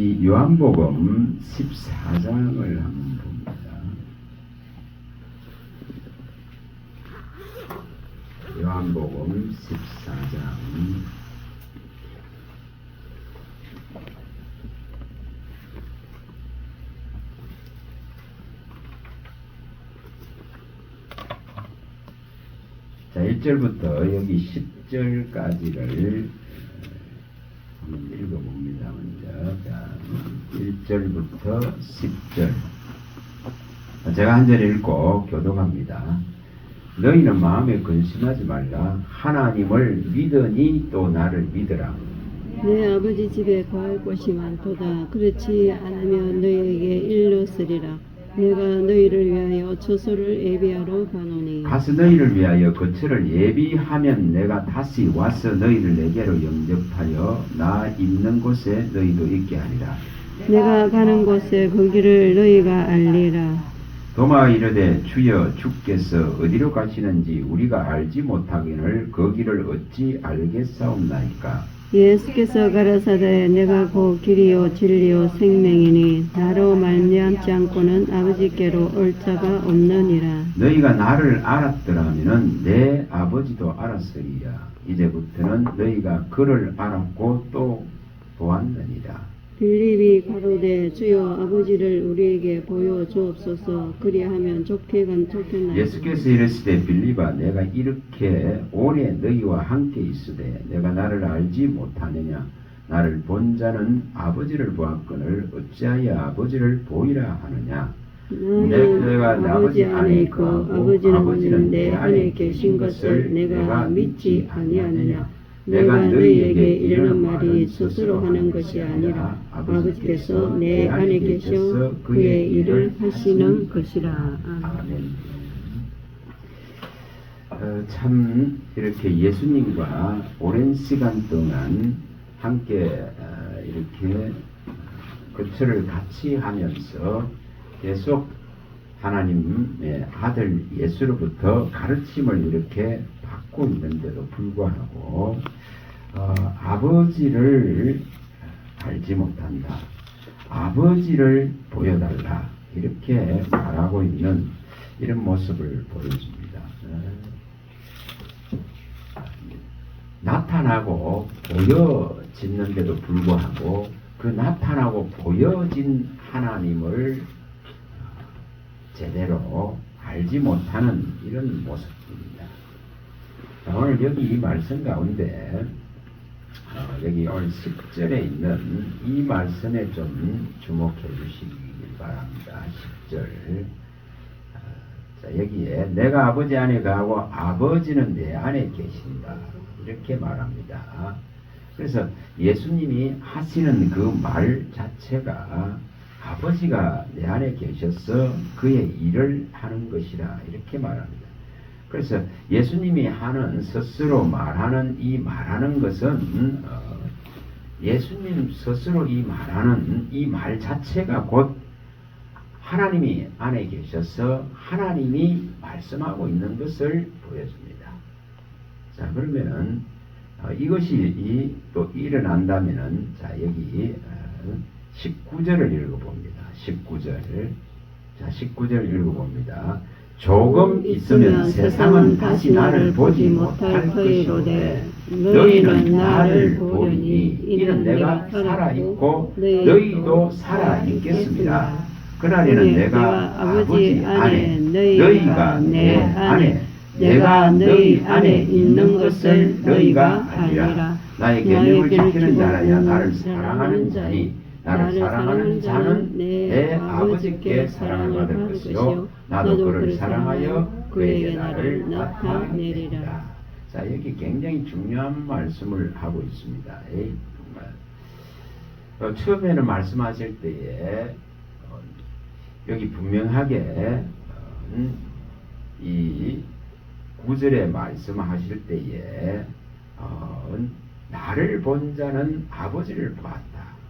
이 요한복음 14장을 한번 봅니다. 요한복음 14장 자, 1절부터 여기 10절까지를 한번 읽어봅니다. 먼저 자, 1절부터 10절 제가 한 절 읽고 교독합니다. 너희는 마음에 근심하지 말라. 하나님을 믿으니 또 나를 믿으라. 내 아버지 집에 거할 곳이 많도다. 그렇지 않으면 너희에게 일렀으리라. 내가 너희를 위하여 처소를 예비하러 가노니 가서 너희를 위하여 거처를 예비하면 내가 다시 와서 너희를 내게로 영접하여 나 있는 곳에 너희도 있게 하리라. 내가 가는 곳에 거기를 너희가 알리라. 도마 이르되 주여 주께서 어디로 가시는지 우리가 알지 못하기를 거기를 어찌 알겠사옵나이까. 예수께서 가라사대 내가 곧 길이요 진리요 생명이니 나로 말미암지 않고는 아버지께로 올 자가 없느니라. 너희가 나를 알았더라면은 내 아버지도 알았으리라. 이제부터는 너희가 그를 알았고 또 보았느니라. 빌립이 가로되 주여 아버지를 우리에게 보여 주옵소서. 그리하면 좋겠나이다. 예수께서 이르시되 빌립아 내가 이렇게 오래 너희와 함께 있으되 내가 나를 알지 못하느냐. 나를 본 자는 아버지를 보았거늘 어찌하여 아버지를 보이라 하느냐. 내가 아버지 안에 있고 아버지는 내 안에 계신 것을 내가 믿지 아니하느냐. 내가 너희에게 이르는 말이 스스로 하는 것이 아니라 아버지께서 내 안에 계셔 그의 일을 하시는 것이라. 아멘. 참 이렇게 예수님과 오랜 시간 동안 함께 이렇게 거처를 같이 하면서 계속 하나님의 아들 예수로부터 가르침을 이렇게 받고 있는데도 불구하고 아버지를 알지 못한다. 아버지를 보여달라. 이렇게 말하고 있는 이런 모습을 보여줍니다. 나타나고 보여지는데도 불구하고 그 나타나고 보여진 하나님을 제대로 알지 못하는 이런 모습입니다. 자, 오늘 여기 이 말씀 가운데 여기 오늘 10절에 있는 이 말씀에 좀 주목해 주시길 바랍니다. 10절 자, 여기에 내가 아버지 안에 가고 아버지는 내 안에 계신다 이렇게 말합니다. 그래서 예수님이 하시는 그 말 자체가 아버지가 내 안에 계셔서 그의 일을 하는 것이라 이렇게 말합니다. 그래서 예수님이 하는 스스로 말하는 이 말하는 것은 예수님 스스로 이 말하는 이 말 자체가 곧 하나님이 안에 계셔서 하나님이 말씀하고 있는 것을 보여줍니다. 자, 그러면은 이것이 또 일어난다면은 자, 여기 19절을 읽어봅니다. 19절. 자, 19절 읽어봅니다. 조금 있으면 세상은 다시 나를 보지 못할 터이로되 너희는 나를 보리니 이는 내가 살아있고 너희도 살아있겠습니다. 그날에는 내가 아버지 안에 너희가 내 안에 내가 너희 안에 있는 것을 너희가 알리라. 나의 계명을 지키는 자라야 나를 사랑하는 자니 나를 사랑하는 자는 내 아버지께 사랑을 받을 것이요 나도 그를 사랑하여 그에게 나를 나타내리라. 자, 여기 굉장히 중요한 말씀을 하고 있습니다. 정말 처음에는 말씀하실 때에 여기 분명하게 이 9절에 말씀하실 때에 나를 본 자는 아버지를 보았다.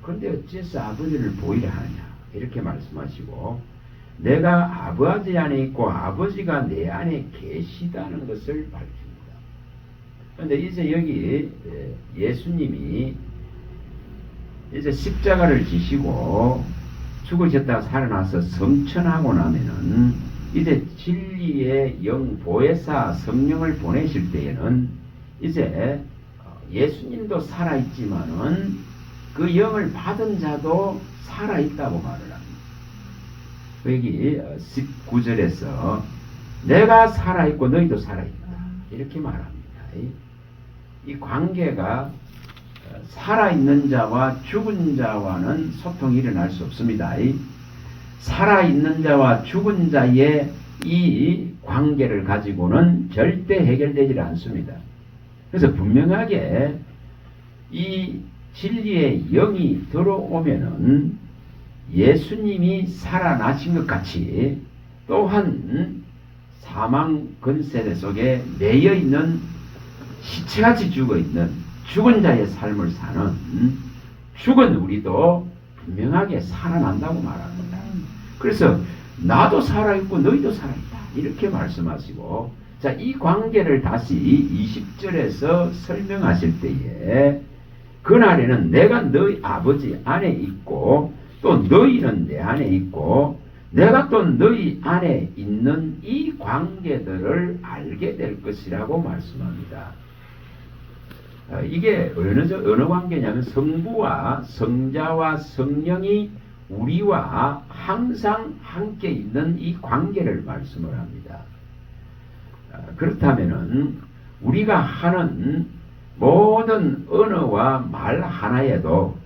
그런데 어째서 아버지를 보이려 하느냐 이렇게 말씀하시고 내가 아버지 안에 있고 아버지가 내 안에 계시다는 것을 밝힙니다. 그런데 이제 여기 예수님이 이제 십자가를 지시고 죽으셨다가 살아나서 성천하고 나면은 이제 진리의 영 보혜사 성령을 보내실 때에는 이제 예수님도 살아있지만은 그 영을 받은 자도 살아있다고 말을 합니다. 여기 19절에서 내가 살아있고 너희도 살아있다 이렇게 말합니다. 이 관계가 살아있는 자와 죽은 자와는 소통이 일어날 수 없습니다. 살아있는 자와 죽은 자의 이 관계를 가지고는 절대 해결되지 않습니다. 그래서 분명하게 이 진리의 영이 들어오면은 예수님이 살아나신 것 같이 또한 사망 근세대 속에 매여 있는 시체같이 죽어 있는 죽은 자의 삶을 사는 죽은 우리도 분명하게 살아난다고 말합니다. 그래서 나도 살아있고 너희도 살아있다 이렇게 말씀하시고, 자, 이 관계를 다시 20절에서 설명하실 때에 그날에는 내가 너희 아버지 안에 있고 또 너희는 내 안에 있고 내가 또 너희 안에 있는 이 관계들을 알게 될 것이라고 말씀합니다. 이게 어느 관계냐면 성부와 성자와 성령이 우리와 항상 함께 있는 이 관계를 말씀을 합니다. 그렇다면은 우리가 하는 모든 언어와 말 하나에도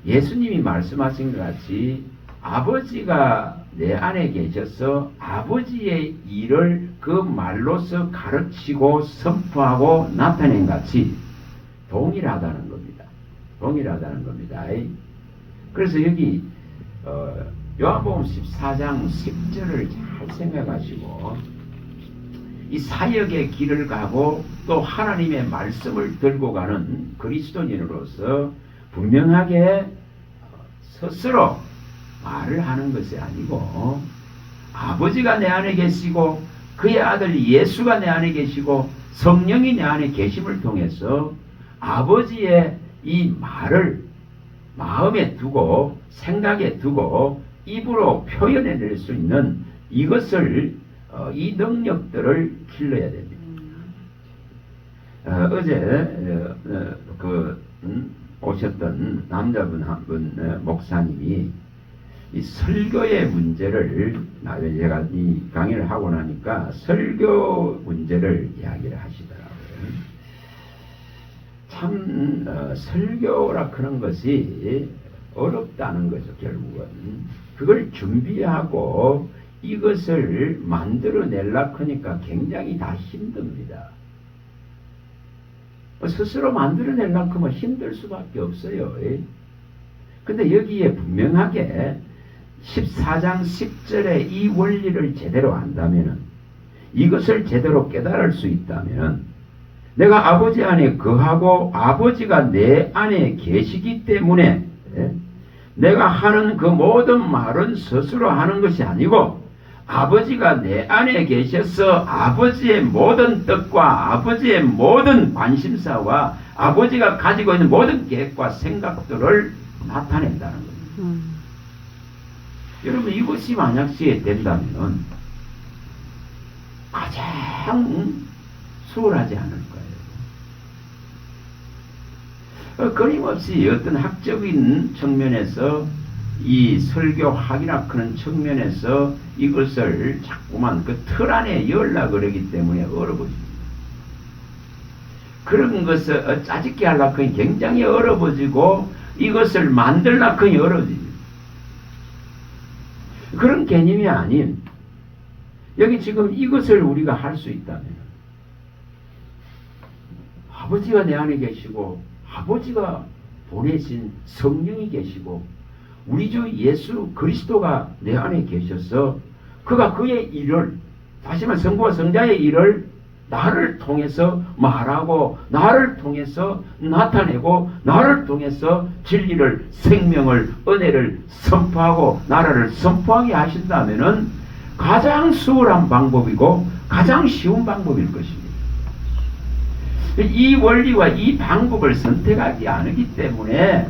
예수님이 말씀하신 것 같이 아버지가 내 안에 계셔서 아버지의 일을 그 말로서 가르치고 선포하고 나타낸 같이 동일하다는 겁니다. 그래서 여기 요한복음 14장 10절을 잘 생각하시고 이 사역의 길을 가고 또 하나님의 말씀을 들고 가는 그리스도인으로서 분명하게 스스로 말을 하는 것이 아니고 아버지가 내 안에 계시고 그의 아들 예수가 내 안에 계시고 성령이 내 안에 계심을 통해서 아버지의 이 말을 마음에 두고 생각에 두고 입으로 표현해낼 수 있는 이것을 이 능력들을 길러야 됩니다. 어제 오셨던 남자분 한 분 목사님이 이 설교의 문제를 제가 이 강의를 하고 나니까 설교 문제를 이야기를 하시더라고요. 참 설교라 그런 것이 어렵다는 거죠. 결국은 그걸 준비하고 이것을 만들어내려고 하니까 굉장히 다 힘듭니다. 스스로 만들어내려고 하면 힘들 수밖에 없어요. 근데 여기에 분명하게 14장 10절의 이 원리를 제대로 안다면, 이것을 제대로 깨달을 수 있다면, 내가 아버지 안에 거하고 아버지가 내 안에 계시기 때문에 내가 하는 그 모든 말은 스스로 하는 것이 아니고 아버지가 내 안에 계셔서 아버지의 모든 뜻과 아버지의 모든 관심사와 아버지가 가지고 있는 모든 계획과 생각들을 나타낸다는 겁니다. 여러분, 이것이 만약 시행된다면 가장 수월하지 않을까요? 끊임없이 어떤 학적인 측면에서 이 설교학이나 그런 측면에서 이것을 자꾸만 그 틀 안에 열라 그러기 때문에 어려워집니다. 그런 것을 짜집게 하려고 하니 굉장히 어려워지고 이것을 만들려고 하니 어려워집니다. 그런 개념이 아닌, 여기 지금 이것을 우리가 할 수 있다면 아버지가 내 안에 계시고 아버지가 보내신 성령이 계시고 우리 주 예수 그리스도가 내 안에 계셔서 그가 그의 일을, 다시 말해 성부와 성자의 일을 나를 통해서 말하고 나를 통해서 나타내고 나를 통해서 진리를, 생명을, 은혜를 선포하고 나라를 선포하게 하신다면은 가장 수월한 방법이고 가장 쉬운 방법일 것입니다. 이 원리와 이 방법을 선택하지 않기 때문에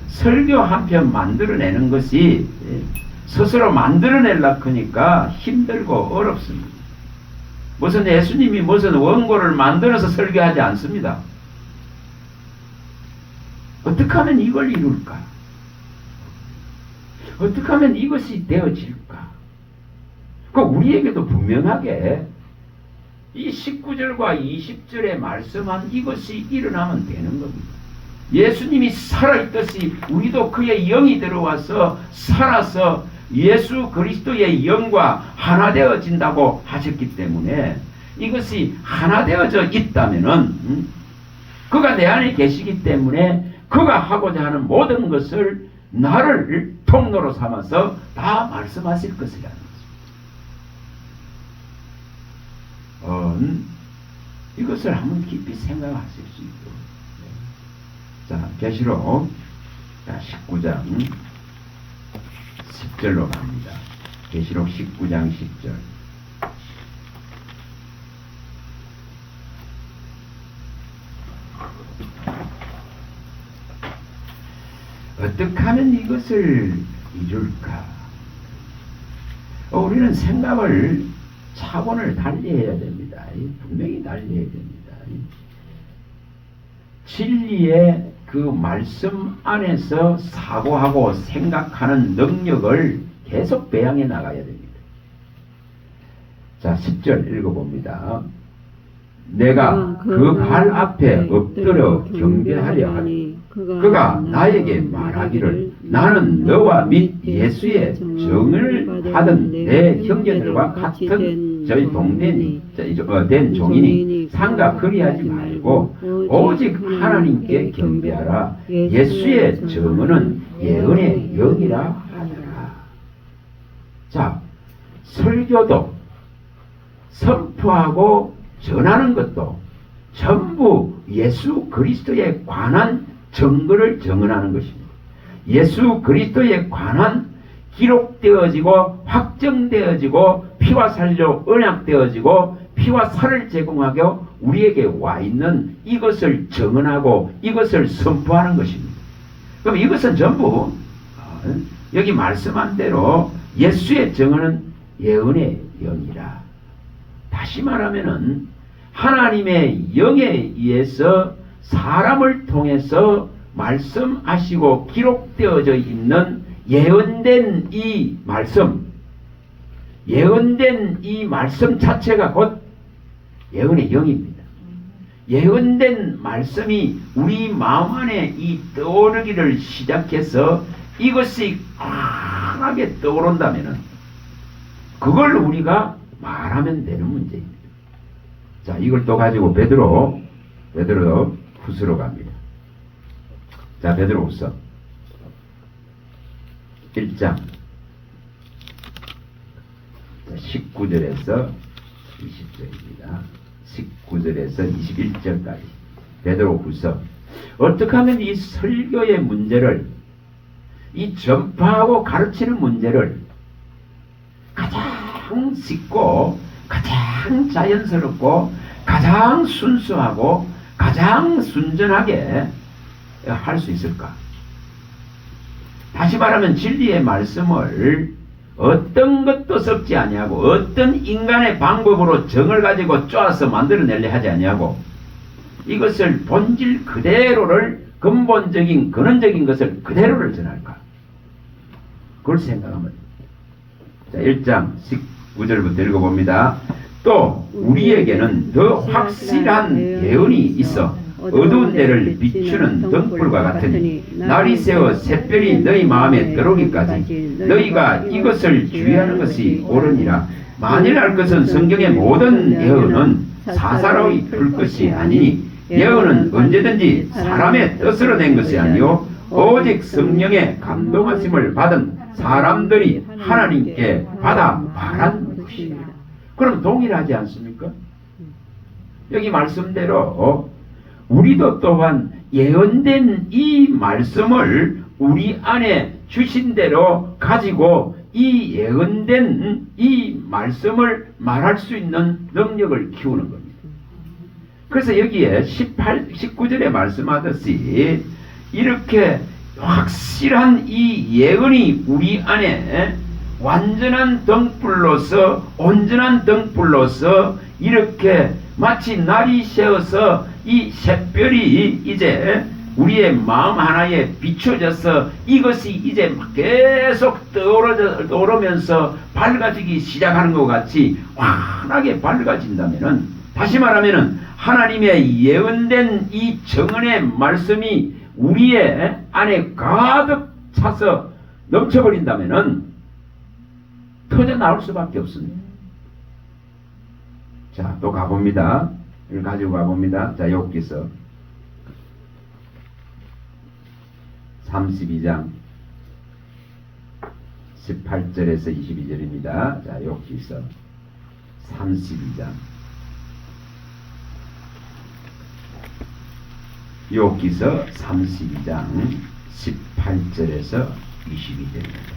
설교 한 편 만들어내는 것이 스스로 만들어내려고 하니까 힘들고 어렵습니다. 무슨 예수님이 무슨 원고를 만들어서 설교하지 않습니다. 어떻게 하면 이걸 이룰까? 어떻게 하면 이것이 되어질까? 우리에게도 분명하게 이 19절과 20절에 말씀한 이것이 일어나면 되는 겁니다. 예수님이 살아있듯이 우리도 그의 영이 들어와서 살아서 예수 그리스도의 영과 하나 되어진다고 하셨기 때문에 이것이 하나 되어져 있다면은 그가 내 안에 계시기 때문에 그가 하고자 하는 모든 것을 나를 통로로 삼아서 다 말씀하실 것이라는 것입니다. 이것을 한번 깊이 생각하실 수 있도록. 자, 계시록 19장 10절로 갑니다. 계시록 19장 10절. 어떻게 하면 이것을 이룰까? 우리는 생각을 차원을 달리해야 됩니다. 분명히 달리해야 됩니다. 진리의 그 말씀 안에서 사고하고 생각하는 능력을 계속 배양해 나가야 됩니다. 자, 10절 읽어봅니다. 내가 그 발 앞에 엎드려 경배하려 하니 그가 나에게 말하기를 나는 너와 및 예수의 정을 받은 내 형제들과 같은 저희 동된 된 종이니 상가 그리하지 말고 오직 하나님께 경배하라. 예수의 정은 예언의 영이라 하더라. 자, 설교도 선포하고 전하는 것도 전부 예수 그리스도에 관한 증거를 증언하는 것입니다. 예수 그리스도에 관한 기록되어지고 확정되어지고 피와 살로 언약되어지고 피와 살을 제공하고 우리에게 와 있는 이것을 증언하고 이것을 선포하는 것입니다. 그럼 이것은 전부 여기 말씀한 대로 예수의 증언은 예언의 영이라. 다시 말하면은 하나님의 영에 의해서 사람을 통해서 말씀하시고 기록되어져 있는 예언된 이 말씀, 예언된 이 말씀 자체가 곧 예언의 영입니다. 예언된 말씀이 우리 마음 안에 이 떠오르기를 시작해서 이것이 강하게 떠오른다면 그걸 우리가 말하면 되는 문제입니다. 자, 이걸 또 가지고 베드로 후서로 갑니다. 자, 베드로 후서 1장 19절에서 20절입니다. 19절에서 21절까지 베드로 후서. 어떻게 하면 이 설교의 문제를, 이 전파하고 가르치는 문제를 가장 쉽고 가장 자연스럽고 가장 순수하고 가장 순전하게 할 수 있을까? 다시 말하면 진리의 말씀을 어떤 것도 섞지 아니하고 어떤 인간의 방법으로 정을 가지고 쪼아서 만들어내려 하지 아니하고 이것을 본질 그대로를 근본적인 근원적인 것을 그대로를 전할까? 그걸 생각하면 자, 1장 19절부터 읽어봅니다. 또 우리에게는 더 확실한 예언이 있어 어두운 데를 비추는 등불과 같으니 날이 새어 샛별이 너희 마음에 들어오기까지 너희가 이것을 주의하는 것이 옳으니라. 만일 알 것은 성경의 모든 예언은 사사로이 풀 것이 아니니 예언은 언제든지 사람의 뜻으로 된 것이 아니요 오직 성령의 감동하심을 받은 사람들이 하나님께 받아 말한 것이다. 그럼 동일하지 않습니까? 여기 말씀대로 우리도 또한 예언된 이 말씀을 우리 안에 주신 대로 가지고 이 예언된 이 말씀을 말할 수 있는 능력을 키우는 겁니다. 그래서 여기에 19절에 말씀하듯이 이렇게 확실한 이 예언이 우리 안에 완전한 등불로서 온전한 등불로서 이렇게 마치 날이 새어서 이 샛별이 이제 우리의 마음 하나에 비춰져서 이것이 이제 계속 떠오르면서 밝아지기 시작하는 것 같이 환하게 밝아진다면은, 다시 말하면은 하나님의 예언된 이 정언의 말씀이 우리의 안에 가득 차서 넘쳐버린다면은 터져 나올 수밖에 없습니다. 자, 또 가봅니다. 이걸 가지고 가봅니다. 자, 욥기서 32장 18절에서 22절입니다. 자, 욥기서 32장 욥기서 32장 18절에서 22절입니다.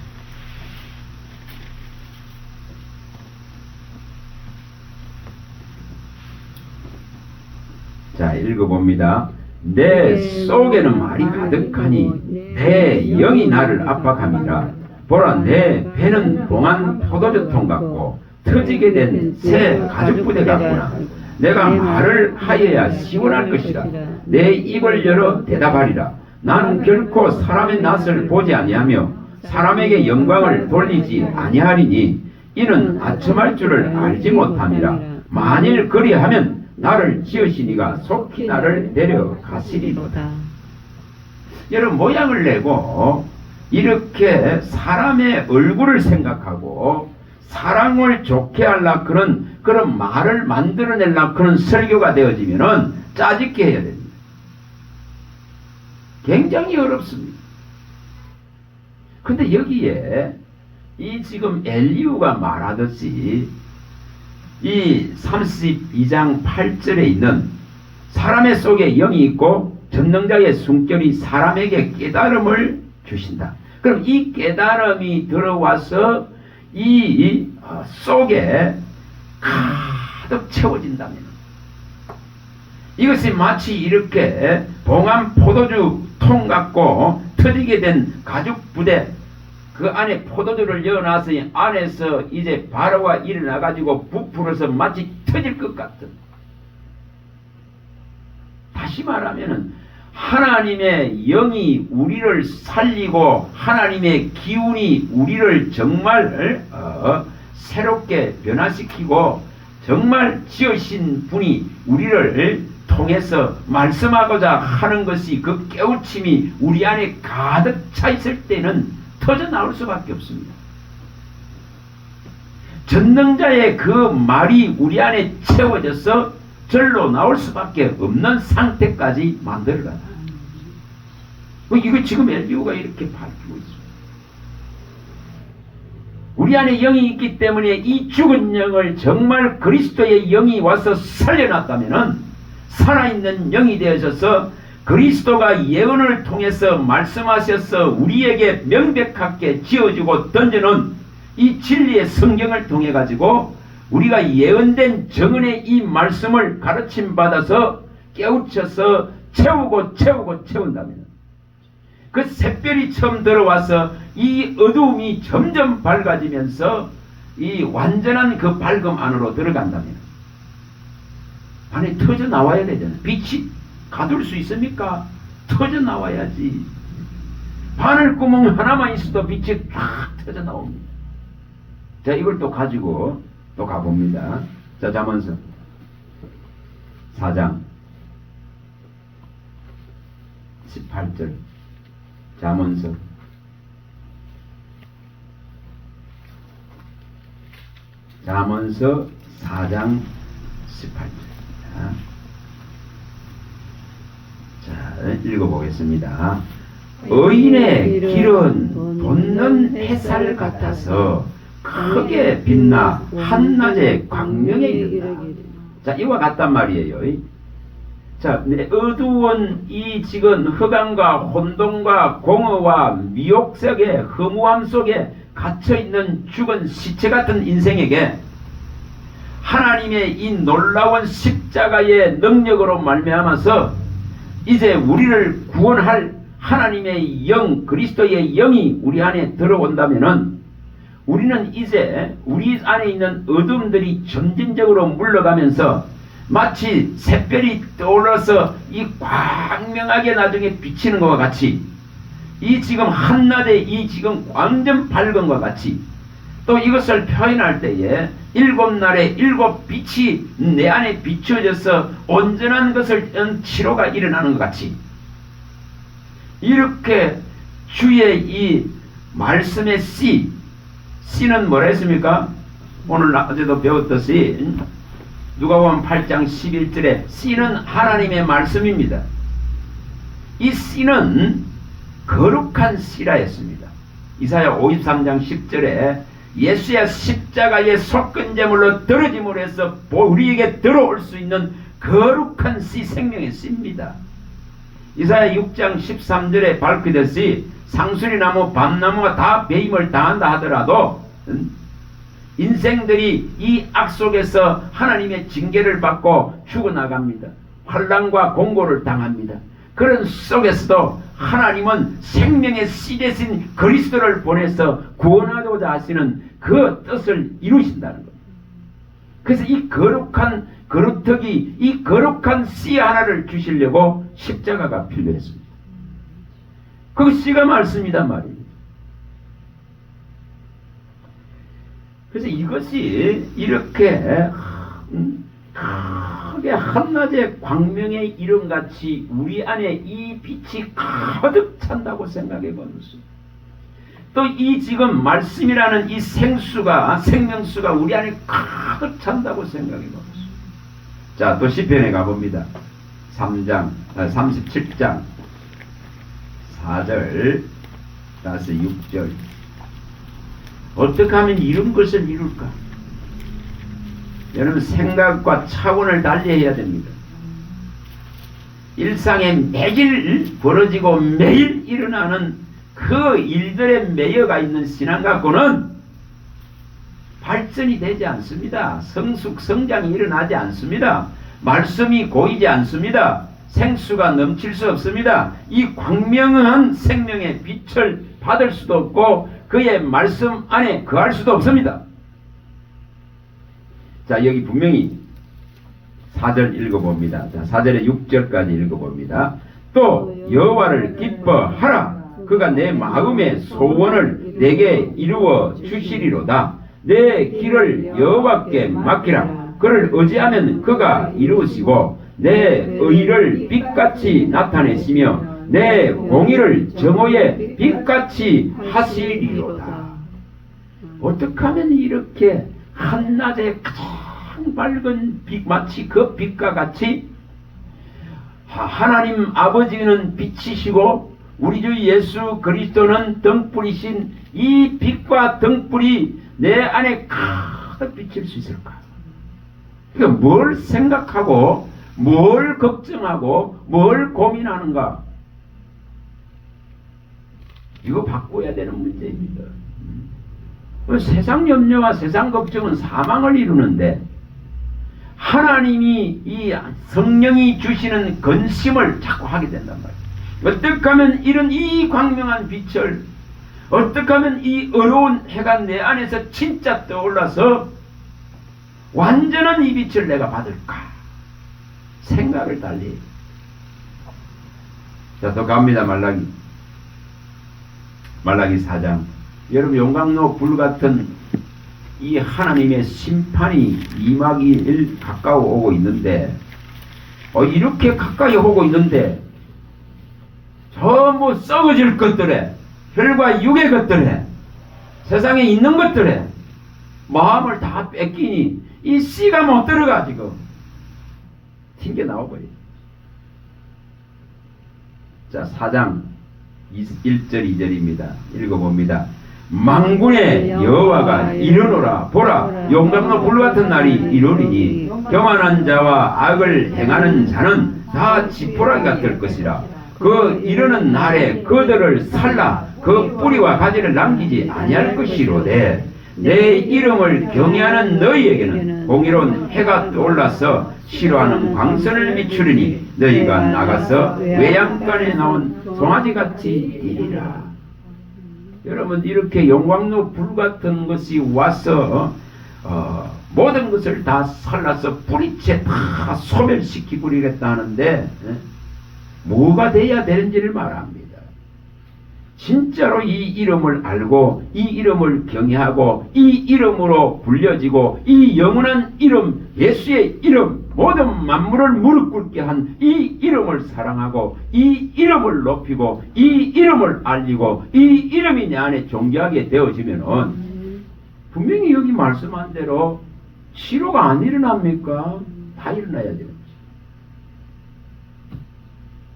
자, 읽어봅니다. 내 속에는 말이 가득하니 내 영이 나를 압박함이라. 보라, 내 배는 봉한 포도주통 같고 터지게 된 새 가죽부대 같구나. 내가 말을 하여야 시원할 것이라. 내 입을 열어 대답하리라. 나는 결코 사람의 낯을 보지 아니하며 사람에게 영광을 돌리지 아니하리니 이는 아첨할 줄을 알지 못함이라. 만일 그리하면 나를 지으시니가 속히 나를 데려가시리로다. 여러분, 모양을 내고 이렇게 사람의 얼굴을 생각하고 사람을 좋게 하려 그런 말을 만들어내려 그런 설교가 되어지면은 짜집게 해야 됩니다. 굉장히 어렵습니다. 근데 여기에 이 지금 엘리후가 말하듯이 이 32장 8절에 있는 사람의 속에 영이 있고 전능자의 숨결이 사람에게 깨달음을 주신다. 그럼 이 깨달음이 들어와서 이 속에 가득 채워진다면 이것이 마치 이렇게 봉한 포도주 통 같고 터지게 된 가죽 부대, 그 안에 포도주를 넣어놔서 안에서 이제 바로가 일어나가지고 부풀어서 마치 터질 것 같은, 다시 말하면은 하나님의 영이 우리를 살리고 하나님의 기운이 우리를 정말 새롭게 변화시키고 정말 지으신 분이 우리를 통해서 말씀하고자 하는 것이, 그 깨우침이 우리 안에 가득 차 있을 때는 터져 나올 수밖에 없습니다. 전능자의 그 말이 우리 안에 채워져서 절로 나올 수밖에 없는 상태까지 만들어간다. 이거 지금 엘리후가 이렇게 밝히고 있습니다. 우리 안에 영이 있기 때문에 이 죽은 영을 정말 그리스도의 영이 와서 살려놨다면은 살아있는 영이 되어져서 그리스도가 예언을 통해서 말씀하셔서 우리에게 명백하게 지어주고 던져놓은 이 진리의 성경을 통해 가지고 우리가 예언된 정언의 이 말씀을 가르침 받아서 깨우쳐서 채운다면 그 샛별이 처음 들어와서 이 어두움이 점점 밝아지면서 이 완전한 그 밝음 안으로 들어간다면 안에 터져 나와야 되잖아요. 빛이 가둘 수 있습니까? 터져 나와야지. 바늘구멍 하나만 있어도 빛이 탁 터져 나옵니다. 자, 이걸 또 가지고 또 가봅니다. 자, 잠언서 4장 18절. 잠언서 4장 18절. 자, 읽어보겠습니다. 의인의 길은 돋는 햇살 같아서 크게 빛나 한낮의 광명에 이른다. 자, 이와 같단 말이에요. 자, 어두운 이 지금 흑암과 혼돈과 공허와 미혹색의 허무함 속에 갇혀있는 죽은 시체 같은 인생에게 하나님의 이 놀라운 십자가의 능력으로 말미암아서 이제 우리를 구원할 하나님의 영, 그리스도의 영이 우리 안에 들어온다면은 우리는 이제 우리 안에 있는 어둠들이 점진적으로 물러가면서 마치 샛별이 떠올라서 이 광명하게 나중에 비치는 것과 같이, 이 지금 한낮에 이 지금 완전 밝은 것과 같이, 또 이것을 표현할 때에 7날에 7빛이 내 안에 비춰져서 온전한 것을 치료가 일어나는 것 같이, 이렇게 주의 이 말씀의 씨는 뭐라 했습니까? 오늘 어제도 배웠듯이 누가복음 8장 11절에 씨는 하나님의 말씀입니다. 이 씨는 거룩한 씨라 했습니다. 이사야 53장 10절에 예수의 십자가의 속건제물로 들어짐으로 해서 우리에게 들어올 수 있는 거룩한 씨, 생명의 씨입니다. 이사야 6장 13절에 밝히듯이 상수리나무, 밤나무가 다 배임을 당한다 하더라도 인생들이 이 악 속에서 하나님의 징계를 받고 죽어나갑니다. 환난과 공고를 당합니다. 그런 속에서도 하나님은 생명의 씨 대신 그리스도를 보내서 구원하고자 하시는 그 뜻을 이루신다는 겁니다. 그래서 이 거룩한 그루터기, 이 거룩한 씨 하나를 주시려고 십자가가 필요했습니다. 그 씨가 말씀이단 말입니다. 그래서 이것이 이렇게 크게 한낮의 광명의 이름같이 우리 안에 이 빛이 가득 찬다고 생각해 보면서, 또 이 지금 말씀이라는 이 생수가, 생명수가 우리 안에 가득 찬다고 생각해 보면서, 자, 또 시편에 가봅니다. 37장 4절 따라서 6절. 어떻게 하면 이런 것을 이룰까? 여러분, 생각과 차원을 달리해야 됩니다. 일상에 매일 벌어지고 매일 일어나는 그 일들에 매여가 있는 신앙 갖고는 발전이 되지 않습니다. 성숙, 성장이 일어나지 않습니다. 말씀이 고이지 않습니다. 생수가 넘칠 수 없습니다. 이 광명한 생명의 빛을 받을 수도 없고 그의 말씀 안에 거할 수도 없습니다. 자, 여기 분명히 4절 읽어봅니다. 자, 4절에 6절까지 읽어봅니다. 또 여호와를 기뻐하라. 그가 내 마음의 소원을 내게 이루어 주시리로다. 내 길을 여호와께 맡기라. 그를 의지하면 그가 이루시고 내 의를 빛같이 나타내시며 내 공의를 정오의 빛같이 하시리로다. 어떻게 하면 이렇게 한낮에 가장 밝은 빛, 마치 그 빛과 같이 하나님 아버지는 빛이시고 우리 주 예수 그리스도는 등불이신 이 빛과 등불이 내 안에 가득 비칠 수 있을까? 그러니까 뭘 생각하고 뭘 걱정하고 뭘 고민하는가? 이거 바꿔야 되는 문제입니다. 세상 염려와 세상 걱정은 사망을 이루는데 하나님이 이 성령이 주시는 근심을 자꾸 하게 된단 말이에요. 어떻게 하면 이런 이 광명한 빛을, 어떻게 하면 이 어려운 해가 내 안에서 진짜 떠올라서 완전한 이 빛을 내가 받을까? 생각을 달리. 자, 또 갑니다. 말라기 4장. 여러분, 용광로 불같은 이 하나님의 심판이 임하기 가까워 오고 있는데, 이렇게 가까이 오고 있는데 전부 썩어질 것들에, 혈과 육의 것들에, 세상에 있는 것들에 마음을 다 뺏기니 이 씨가 못 들어가. 지금 튕겨 나와버려. 자, 4장 1절 2절입니다. 읽어봅니다. 만군의 여호와가 이르노라. 보라, 용광로 불같은 날이 이르리니 교만한 자와 악을 행하는 자는 다 지푸라기가 될 것이라. 그 이르는 날에 그들을 살라 그 뿌리와 가지를 남기지 아니할 것이로되 내 이름을 경외하는 너희에게는 공의로운 해가 떠올라서 싫어하는 광선을 비추리니 너희가 나가서 외양간에 나온 송아지같이 되리라. 여러분, 이렇게 용광로 불같은 것이 와서 모든 것을 다 살라서 뿌리째 다 소멸시키고 그러겠다 하는데 뭐가 돼야 되는지를 말합니다. 진짜로 이 이름을 알고 이 이름을 경외하고 이 이름으로 불려지고 이 영원한 이름, 예수의 이름, 모든 만물을 무릎 꿇게 한 이 이름을 사랑하고 이 이름을 높이고 이 이름을 알리고 이 이름이 내 안에 존귀하게 되어지면은 분명히 여기 말씀한 대로 치료가 안 일어납니까? 다 일어나야 되는 거죠.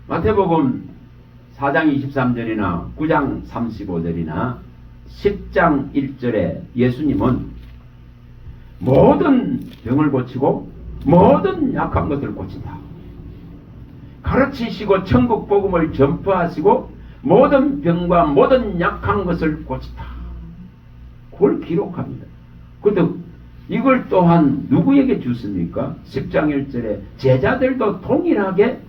마태복음 4장 23절이나 9장 35절이나 10장 1절에 예수님은 모든 병을 고치고 모든 약한 것을 고친다. 가르치시고 천국 복음을 전파하시고 모든 병과 모든 약한 것을 고친다. 그걸 기록합니다. 그런데 이걸 또한 누구에게 주십니까? 10장 1절에 제자들도 동일하게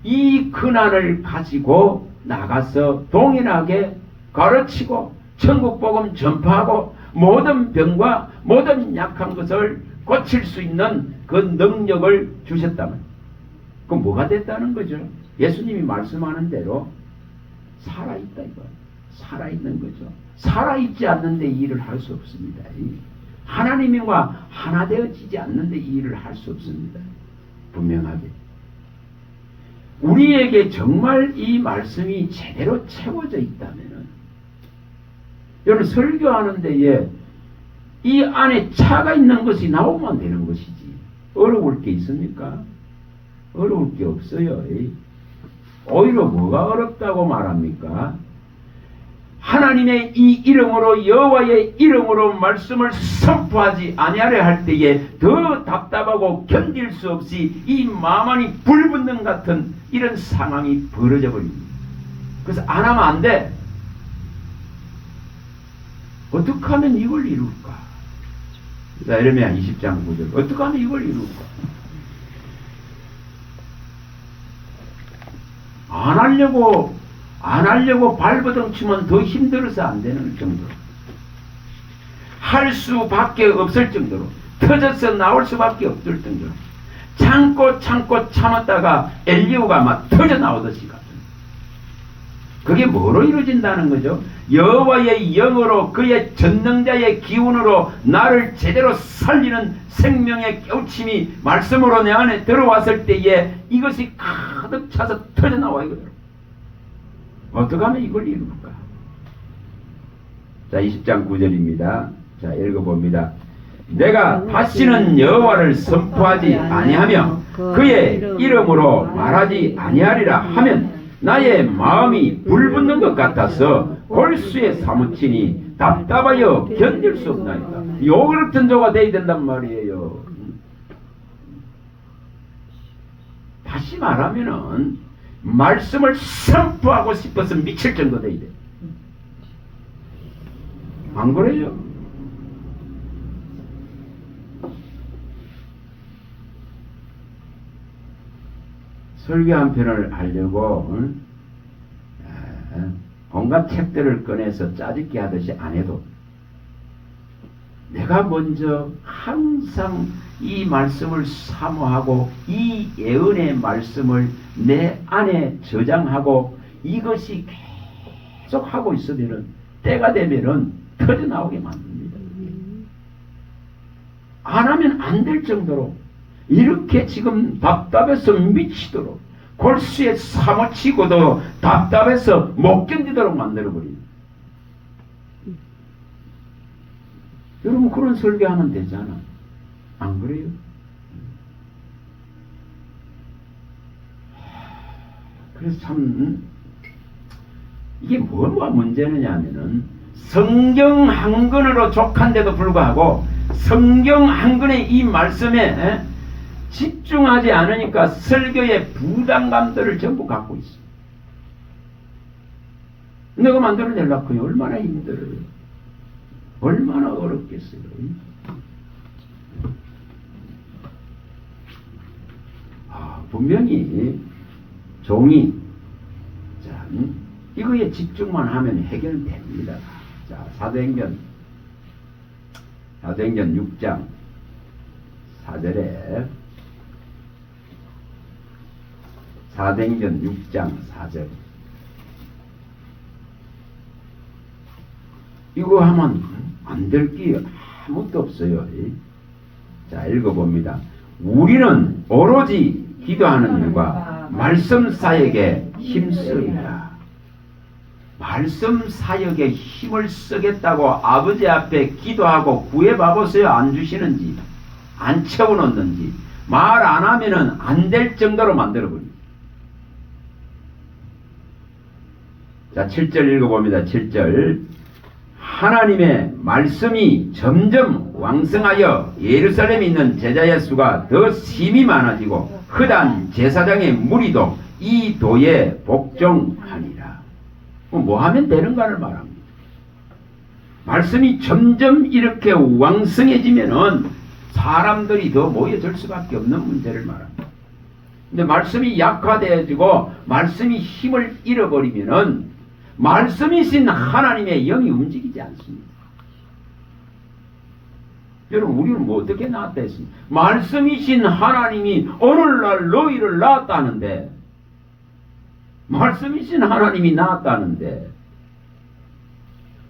이 근한을 가지고 나가서 동일하게 가르치고 천국 복음 전파하고 모든 병과 모든 약한 것을 고칠 수 있는 그 능력을 주셨다면 그럼 뭐가 됐다는 거죠? 예수님이 말씀하는 대로 살아있다 이거. 살아있는 거죠. 살아있지 않는데 이 일을 할 수 없습니다. 하나님과 하나 되어지지 않는데 이 일을 할 수 없습니다. 분명하게. 우리에게 정말 이 말씀이 제대로 채워져 있다면은 여러분 설교하는 데에 이 안에 차가 있는 것이 나오면 되는 것이지 어려울 게 있습니까? 어려울 게 없어요. 오히려 뭐가 어렵다고 말합니까? 하나님의 이 이름으로 여호와의 이름으로 말씀을 선포하지 아니하려 할 때에 더 답답하고 견딜 수 없이 이 마음 안이 불붙는 같은 이런 상황이 벌어져 버립니다. 그래서 안 하면 안 돼. 어떻게 하면 이걸 이룰까? 자, 예레미야 20장 9절. 어떻게 하면 이걸 이룰까? 안 하려고 발버둥 치면 더 힘들어서 안 되는 정도로 할 수밖에 없을 정도로 터져서 나올 수밖에 없을 정도로 참고 참았다가 엘리후가 막 터져 나오듯이 같은 그게 뭐로 이루어진다는 거죠? 여호와의 영으로 그의 전능자의 기운으로 나를 제대로 살리는 생명의 깨우침이 말씀으로 내 안에 들어왔을 때에 이것이 가득 차서 터져 나와요. 어떻게 하면 이걸 이룰까? 자, 20장 9절입니다. 자, 읽어봅니다. 내가 다시는 여호와를 선포하지 아니하며 그의 이름으로 말하지 아니하리라 하면 나의 마음이 불붙는 것 같아서 골수에 사무치니 답답하여 견딜 수 없나이다. 요구르트 전조가 돼야 된단 말이에요. 다시 말하면은 말씀을 선포하고 싶어서 미칠 정도 돼야 돼. 안 그래요? 설교 한 편을 하려고 온갖 책들을 꺼내서 짜집기 하듯이 안 해도 내가 먼저 항상 이 말씀을 사모하고 이 예언의 말씀을 내 안에 저장하고 이것이 계속 하고 있으면은 때가 되면은 터져 나오게 만듭니다. 안 하면 안 될 정도로 이렇게 지금 답답해서 미치도록 골수에 사무치고도 답답해서 못 견디도록 만들어버립니다. 여러분 그런 설교하면 되잖아. 안 그래요? 그래서 참 이게 뭐가 문제느냐 하면은 성경 한 권으로 족한데도 불구하고 성경 한 권의 이 말씀에 집중하지 않으니까 설교의 부담감들을 전부 갖고 있어. 내가 만들어내려고 얼마나 힘들어요. 얼마나 어렵겠어요. 분명히 종이 자, 이거에 집중만 하면 해결됩니다. 자, 사도행전 6장 4절에 사도행전 6장 4절 이거 하면 안 될 게 아무것도 없어요. 자, 읽어봅니다. 우리는 오로지 기도하는 일과 말씀 사역에 힘쓰리라. 말씀 사역에 힘을 쓰겠다고 아버지 앞에 기도하고 구해봐보세요. 안 주시는지, 안 채워놓는지, 말 안 하면은 안 될 정도로 만들어버립니다. 자, 7절 읽어봅니다. 7절. 하나님의 말씀이 점점 왕성하여 예루살렘에 있는 제자의 수가 더 심히 많아지고 흑단 제사장의 무리도 이 도에 복종하니라. 뭐 하면 되는가를 말합니다. 말씀이 점점 이렇게 왕성해지면은 사람들이 더 모여들 수밖에 없는 문제를 말합니다. 근데 말씀이 약화되어지고 말씀이 힘을 잃어버리면은 말씀이신 하나님의 영이 움직이지 않습니다. 여러분, 우리는 뭐 어떻게 낳았다 했습니까? 말씀이신 하나님이 오늘날 너희를 낳았다는데, 말씀이신 하나님이 낳았다는데,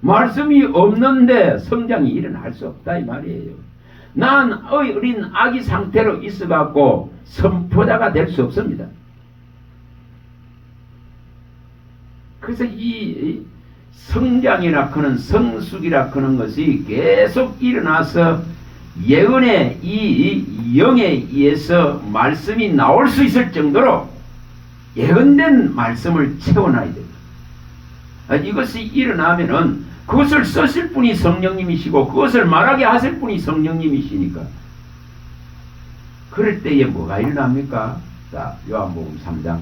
말씀이 없는데 성장이 일어날 수 없다 이 말이에요. 난 어린 아기 상태로 있어갖고 선포자가 될 수 없습니다. 그래서 이 성장이라 그는 성숙이라 그는 것이 계속 일어나서 예언의 이 영에 의해서 말씀이 나올 수 있을 정도로 예언된 말씀을 채워놔야 됩니다. 이것이 일어나면은 그것을 쓰실 분이 성령님이시고 그것을 말하게 하실 분이 성령님이시니까 그럴 때에 뭐가 일어납니까? 자, 요한복음 3장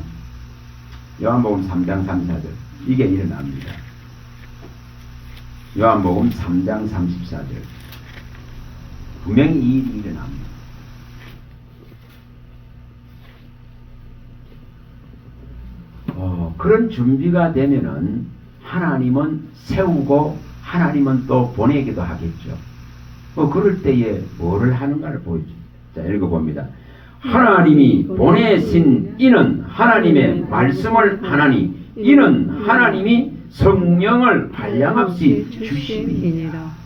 34절 이게 일어납니다. 요한복음 3장 34절 분명히 이 일이 일어납니다. 그런 준비가 되면은 하나님은 세우고 하나님은 또 보내기도 하겠죠. 그럴 때에 뭐를 하는가를 보여줍니다. 자, 읽어봅니다. 하나님이 보내신 이는 하나님의 말씀을 하나니 이는 하나님이 성령을 한량없이 주심이니라.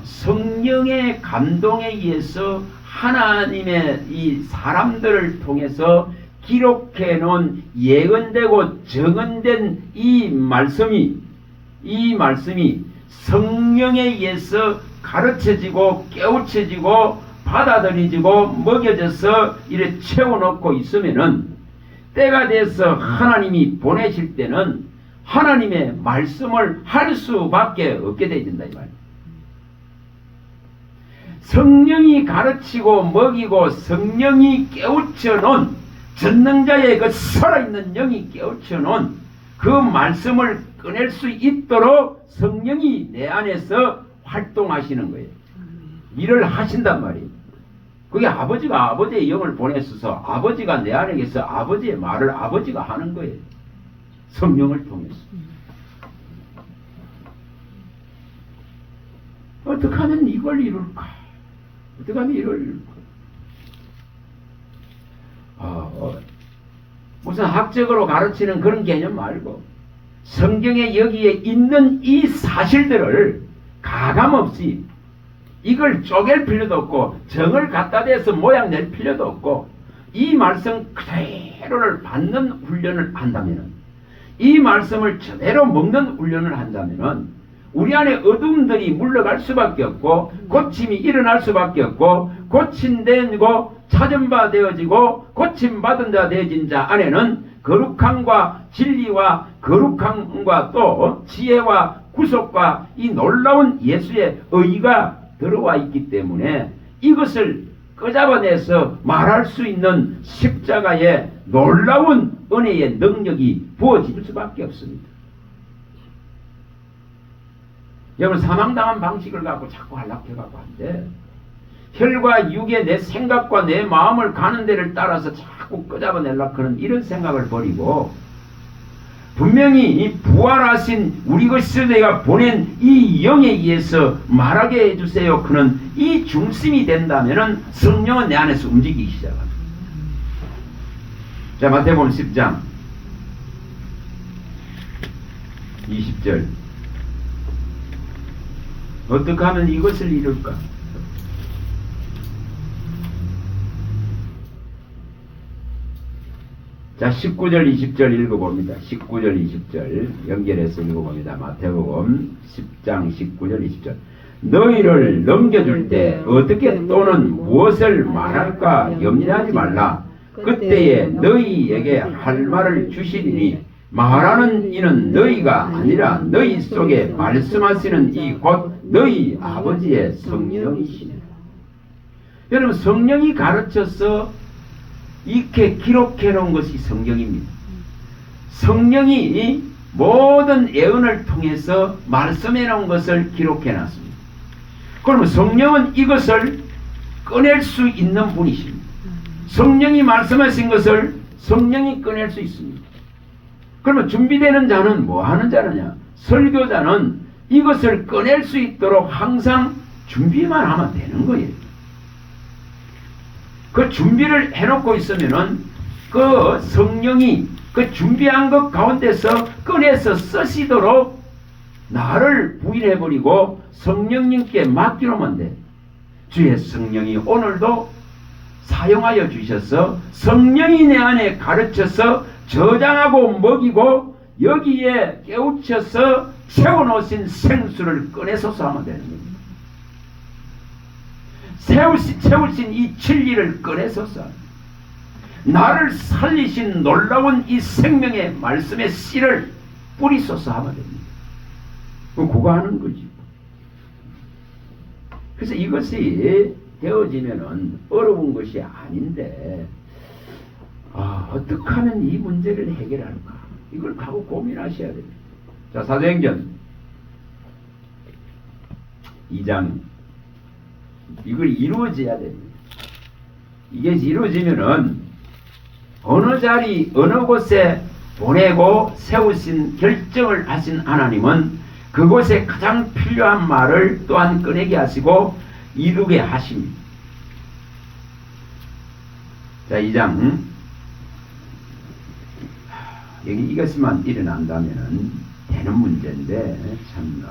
성령의 감동에 의해서 하나님의 이 사람들을 통해서 기록해 놓은 예언되고 정언된 이 말씀이 성령에 의해서 가르쳐지고 깨우쳐지고 받아들여지고 먹여져서 이래 채워놓고 있으면은 때가 돼서 하나님이 보내실 때는 하나님의 말씀을 할 수밖에 없게 되어진다 이 말이에요. 성령이 가르치고 먹이고 성령이 깨우쳐 놓은 전능자의 그 살아있는 영이 깨우쳐 놓은 그 말씀을 꺼낼 수 있도록 성령이 내 안에서 활동하시는 거예요. 일을 하신단 말이에요. 그게 아버지가 아버지의 영을 보내셔서 아버지가 내 안에 계서 아버지의 말을 아버지가 하는 거예요. 성령을 통해서. 어떻게 하면 이걸 이룰까? 어떻게 하면 이걸 이룰까? 무슨 학적으로 가르치는 그런 개념 말고 성경에 여기에 있는 이 사실들을 가감없이 이걸 쪼갤 필요도 없고 정을 갖다 대서 모양 낼 필요도 없고 이 말씀 그대로를 받는 훈련을 한다면은 이 말씀을 제대로 먹는 훈련을 한다면은 우리 안에 어둠들이 물러갈 수밖에 없고 고침이 일어날 수밖에 없고 고침되고 찾은 바 되어지고 고침받은 자 되어진 자 안에는 거룩함과 진리와 거룩함과 또 지혜와 구속과 이 놀라운 예수의 의가 들어와 있기 때문에 이것을 끄잡아내서 말할 수 있는 십자가의 놀라운 은혜의 능력이 부어질 수밖에 없습니다. 여러분 사망당한 방식을 갖고 자꾸 한락해갖고 안 돼. 혈과 육의 내 생각과 내 마음을 가는 데를 따라서 자꾸 끄잡아내려고 하는 이런 생각을 버리고 분명히 이 부활하신 우리 그리스도가 보낸 이 영에 의해서 말하게 해주세요. 그는 이 중심이 된다면은 성령은 내 안에서 움직이기 시작합니다. 자, 마태복음 10장 20절. 어떻게 하면 이것을 이룰까? 자, 19절 20절 읽어봅니다. 19절 20절 연결해서 읽어봅니다. 마태복음 10장 19절 20절. 너희를 넘겨줄 때 어떻게 또는 무엇을 말할까 염려하지 말라. 그때에 너희에게 할 말을 주시리니 말하는 이는 너희가 아니라 너희 속에 말씀하시는 이 곧 너희 아버지의 성령이시니라. 여러분 성령이 가르쳐서 이렇게 기록해 놓은 것이 성경입니다. 성령이 모든 예언을 통해서 말씀해 놓은 것을 기록해 놨습니다. 그러면 성령은 이것을 꺼낼 수 있는 분이십니다. 성령이 말씀하신 것을 성령이 꺼낼 수 있습니다. 그러면 준비되는 자는 뭐 하는 자느냐? 설교자는 이것을 꺼낼 수 있도록 항상 준비만 하면 되는 거예요. 그 준비를 해놓고 있으면은 그 성령이 그 준비한 것 가운데서 꺼내서 쓰시도록 나를 부인해버리고 성령님께 맡기놓으면 돼. 주의 성령이 오늘도 사용하여 주셔서 성령이 내 안에 가르쳐서 저장하고 먹이고 여기에 깨우쳐서 세워놓으신 생수를 꺼내서서 하면 되는 겁니다. 세우신 이 진리를 꺼내서서 나를 살리신 놀라운 이 생명의 말씀의 씨를 뿌리소서 하면 됩니다. 그거 하는 거지. 그래서 이것이 되어지면은 어려운 것이 아닌데 어떻게 하면 이 문제를 해결할까? 이걸 가고 고민하셔야 됩니다. 자, 사도행전 2장 이걸 이루어져야 됩니다. 이게 이루어지면은 어느 자리 어느 곳에 보내고 세우신 결정을 하신 하나님은 그곳에 가장 필요한 말을 또한 꺼내게 하시고 이루게 하십니다. 자, 2장 여기 이것만 일어난다면 되는 문제인데 참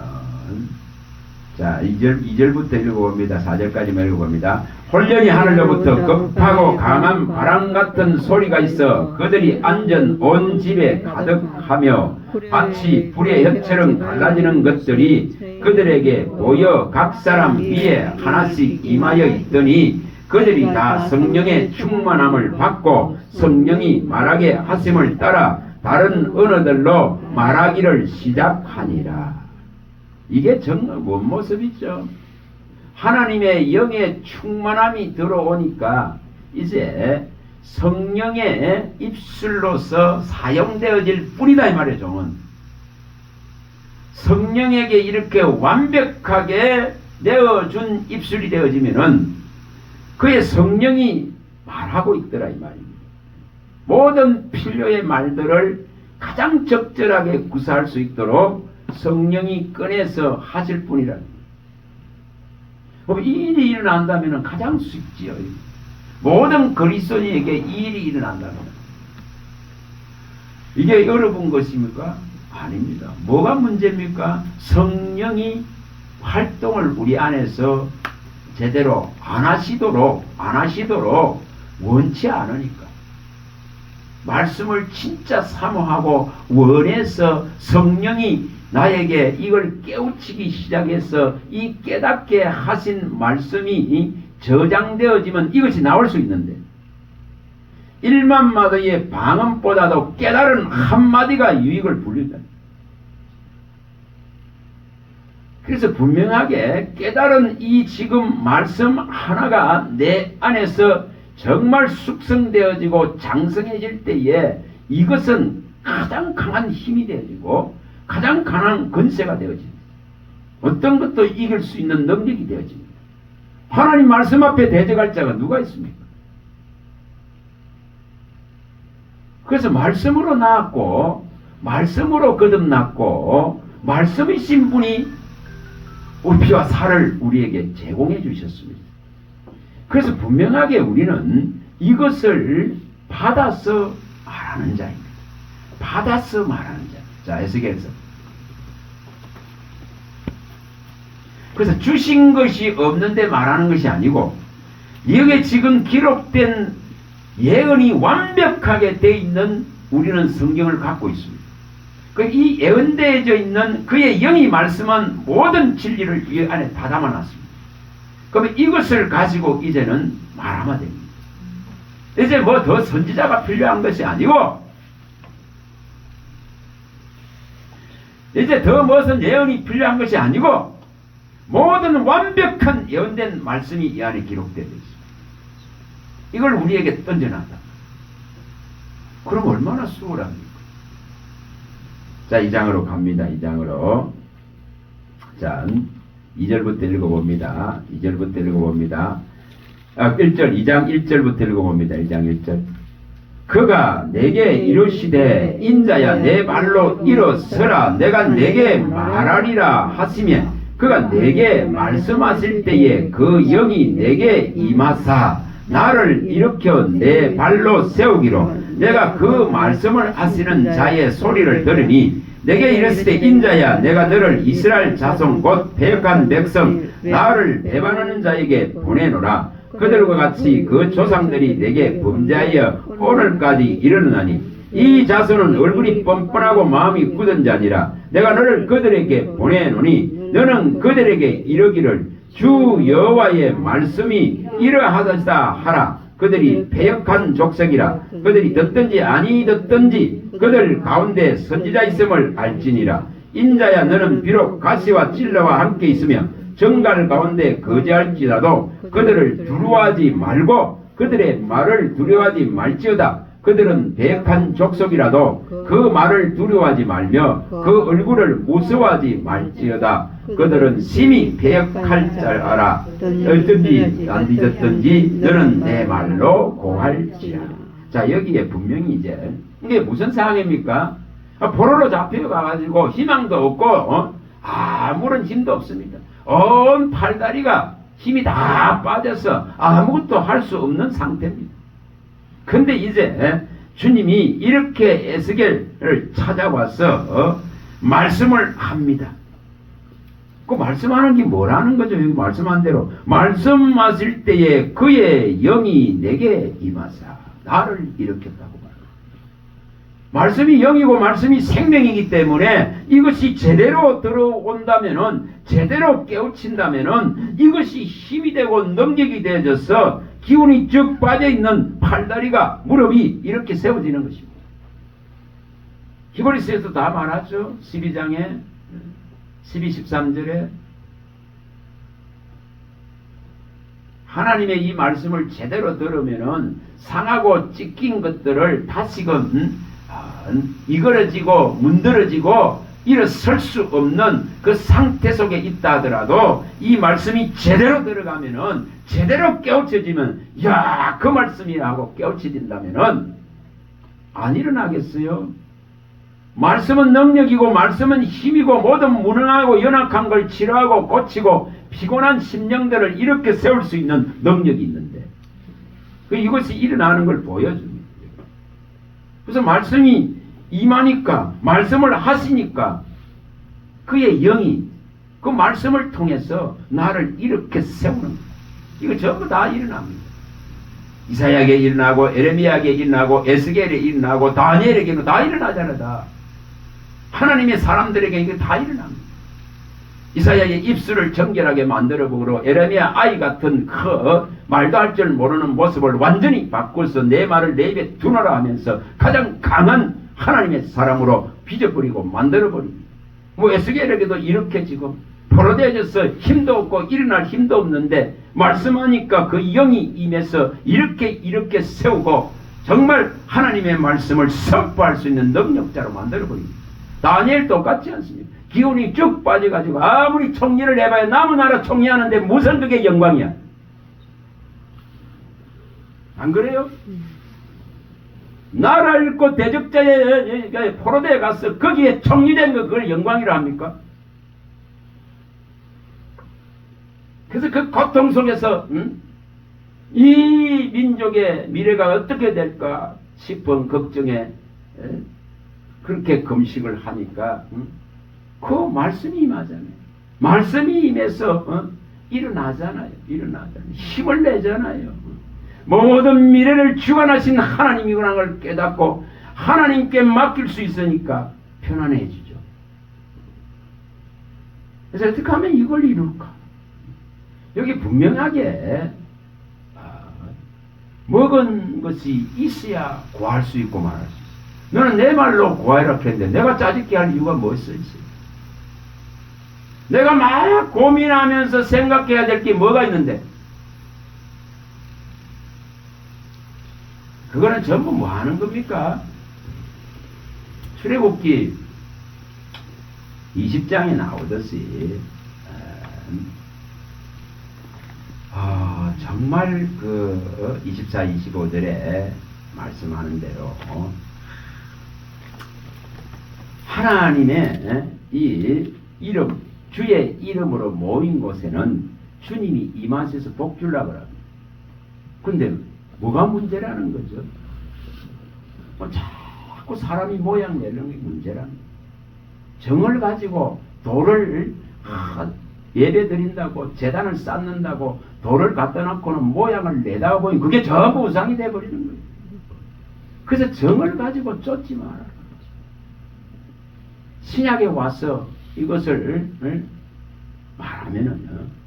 자, 2절부터 읽어봅니다. 4절까지만 읽어봅니다. 홀련히 하늘로부터 급하고 강한 바람 같은 소리가 있어 그들이 앉은 온 집에 가득하며 마치 불의 혀처럼 갈라지는 것들이 그들에게 보여 각 사람 위에 하나씩 임하여 있더니 그들이 다 성령의 충만함을 받고 성령이 말하게 하심을 따라 다른 언어들로 말하기를 시작하니라. 이게 정말 뭔 모습이죠? 하나님의 영의 충만함이 들어오니까 이제 성령의 입술로서 사용되어질 뿐이다 이 말이죠. 성령에게 이렇게 완벽하게 내어준 입술이 되어지면은 그의 성령이 말하고 있더라 이 말입니다. 모든 필요의 말들을 가장 적절하게 구사할 수 있도록 성령이 꺼내서 하실 뿐이라는 거예요. 그럼 이 일이 일어난다면 가장 쉽지요. 모든 그리스도인에게 이 일이 일어난다면 이게 어려운 것입니까? 아닙니다. 뭐가 문제입니까? 성령이 활동을 우리 안에서 제대로 안 하시도록 원치 않으니까 말씀을 진짜 사모하고 원해서 성령이 나에게 이걸 깨우치기 시작해서 이 깨닫게 하신 말씀이 저장되어지면 이것이 나올 수 있는데 1만 마디의 방언보다도 깨달은 한마디가 유익을 불린다. 그래서 분명하게 깨달은 이 지금 말씀 하나가 내 안에서 정말 숙성되어지고 장성해질 때에 이것은 가장 강한 힘이 되어지고 가장 강한 권세가 되어집니다. 어떤 것도 이길 수 있는 능력이 되어집니다. 하나님 말씀 앞에 대적할 자가 누가 있습니까? 그래서 말씀으로 나왔고 말씀으로 거듭났고 말씀이신 분이 피와 살을 우리에게 제공해 주셨습니다. 그래서 분명하게 우리는 이것을 받아서 말하는 자입니다. 받아서 말하는 자. 자, 에스겔서. 그래서 주신 것이 없는데 말하는 것이 아니고 여기에 지금 기록된 예언이 완벽하게 되어 있는 우리는 성경을 갖고 있습니다. 이 예언되어져 있는 그의 영이 말씀한 모든 진리를 이 안에 다 담아놨습니다. 그러면 이것을 가지고 이제는 말하면 됩니다. 이제 뭐 더 선지자가 필요한 것이 아니고 이제 더 무슨 예언이 필요한 것이 아니고 모든 완벽한 예언된 말씀이 이 안에 기록되어 있습니다. 이걸 우리에게 던져놨다. 그럼 얼마나 수월합니까? 자, 2장으로 갑니다. 2장으로. 자, 2절부터 읽어봅니다. 2절부터 읽어봅니다. 1절, 2장 1절부터 읽어봅니다. 2장 1절. 그가 내게 이르시되 인자야 내 발로 일어서라 내가 내게 말하리라 하시면 그가 내게 말씀하실 때에 그 영이 내게 임하사 나를 일으켜 내 발로 세우기로 내가 그 말씀을 하시는 자의 소리를 들으니 내게 이르시되 인자야 내가 너를 이스라엘 자손 곧 배역한 백성 나를 배반하는 자에게 보내노라. 그들과 같이 그 조상들이 내게 범죄하여 오늘까지 이르느나니 이 자손은 얼굴이 뻔뻔하고 마음이 굳은 자니라. 내가 너를 그들에게 보내노니 너는 그들에게 이르기를 주 여호와의 말씀이 이러하다 하라. 그들이 패역한 족속이라. 그들이 듣든지 아니 듣든지 그들 가운데 선지자 있음을 알지니라. 인자야 너는 비록 가시와 찔러와 함께 있으며 정갈 가운데 거주할지라도 그들을 두려워하지 말고 그들의 말을 두려워하지 말지어다. 그들은 배역한 족속이라도 그 말을 두려워하지 말며 그 얼굴을 무서워하지 말지어다. 그들은 심히 배역할 줄 알아. 어떤지 안 잊었든지 너는 내 말로 고할지라. 자, 여기에 분명히 이제 이게 무슨 상황입니까? 포로로 잡혀가가지고 희망도 없고 아무런 힘도 없습니다. 온 팔다리가 힘이 다 빠져서 아무것도 할 수 없는 상태입니다. 근데 이제 주님이 이렇게 에스겔을 찾아와서 말씀을 합니다. 그 말씀하는 게 뭐라는 거죠? 여기 말씀한 대로 말씀하실 때에 그의 영이 내게 임하사 나를 일으켰다고 말합니다. 말씀이 영이고 말씀이 생명이기 때문에 이것이 제대로 들어온다면은 제대로 깨우친다면은 이것이 힘이 되고 능력이 되어져서 기운이 쭉 빠져있는 팔다리가 무릎이 이렇게 세워지는 것입니다. 히브리서에서 다 말하죠. 12장에 12, 13절에 하나님의 이 말씀을 제대로 들으면은 상하고 찢긴 것들을 다시금 이그러지고 문드러지고 일어설 수 없는 그 상태 속에 있다 하더라도 이 말씀이 제대로 들어가면은 제대로 깨우쳐지면 야, 그 말씀이 하고 깨우쳐진다면은 안 일어나겠어요? 말씀은 능력이고 말씀은 힘이고 모든 무능하고 연약한 걸 치료하고 고치고 피곤한 심령들을 이렇게 세울 수 있는 능력이 있는데 이것이 일어나는 걸 보여줍니다. 그래서 말씀이 임하니까 말씀을 하시니까 그의 영이 그 말씀을 통해서 나를 이렇게 세우는 거예요. 이거 전부 다 일어납니다. 이사야에게 일어나고 에레미야에게 일어나고 에스겔에게 일어나고 다니엘에게는 다 일어나잖아. 다. 하나님의 사람들에게 이게 다 일어납니다. 이사야의 입술을 정결하게 만들어보고 에레미야 아이 같은 그 말도 할 줄 모르는 모습을 완전히 바꿔서 내 말을 내 입에 두노라 하면서 가장 강한 하나님의 사람으로 빚어버리고 만들어버립니다. 뭐 에스겔에게도 이렇게 지금 포로되어져서 힘도 없고 일어날 힘도 없는데 말씀하니까 그 영이 임해서 이렇게 세우고 정말 하나님의 말씀을 선포할 수 있는 능력자로 만들어버립니다. 다니엘 똑같지 않습니까? 기운이 쭉 빠져가지고 아무리 총리를 해봐야 남은 나라 총리하는데 무슨 그게 영광이야? 안 그래요? 나라 잃고 대적자의 포로대에 가서 거기에 총리된 거 그걸 영광이라 합니까? 그래서 그 고통 속에서 이 민족의 미래가 어떻게 될까 싶은 걱정에 그렇게 금식을 하니까 그 말씀이 임하잖아요. 말씀이 임해서 일어나잖아요. 힘을 내잖아요. 모든 미래를 주관하신 하나님이구나 걸 깨닫고 하나님께 맡길 수 있으니까 편안해지죠. 그래서 어떻게 하면 이걸 이룰까? 여기 분명하게 먹은 것이 있어야 구할 수 있고 말할 수 있어. 너는 내 말로 구하라 했는데 내가 짜증게 할 이유가 뭐 있어? 내가 막 고민하면서 생각해야 될 게 뭐가 있는데 그거는 전부 뭐 하는 겁니까? 출애굽기 20장에 나오듯이 정말 그 24, 25절에 말씀하는 대로 하나님의 이 이름, 주의 이름으로 모인 곳에는 주님이 임하셔서 복 주려고 합니다. 근데 뭐가 문제라는 거죠? 자꾸 사람이 모양 내는 게 문제라는 거예요. 정을 가지고 돌을 예배 드린다고 재단을 쌓는다고 돌을 갖다 놓고는 모양을 내다가 보니 그게 전부 우상이 돼버리는 거예요. 그래서 정을 가지고 쫓지 마라. 신약에 와서 이것을 말하면은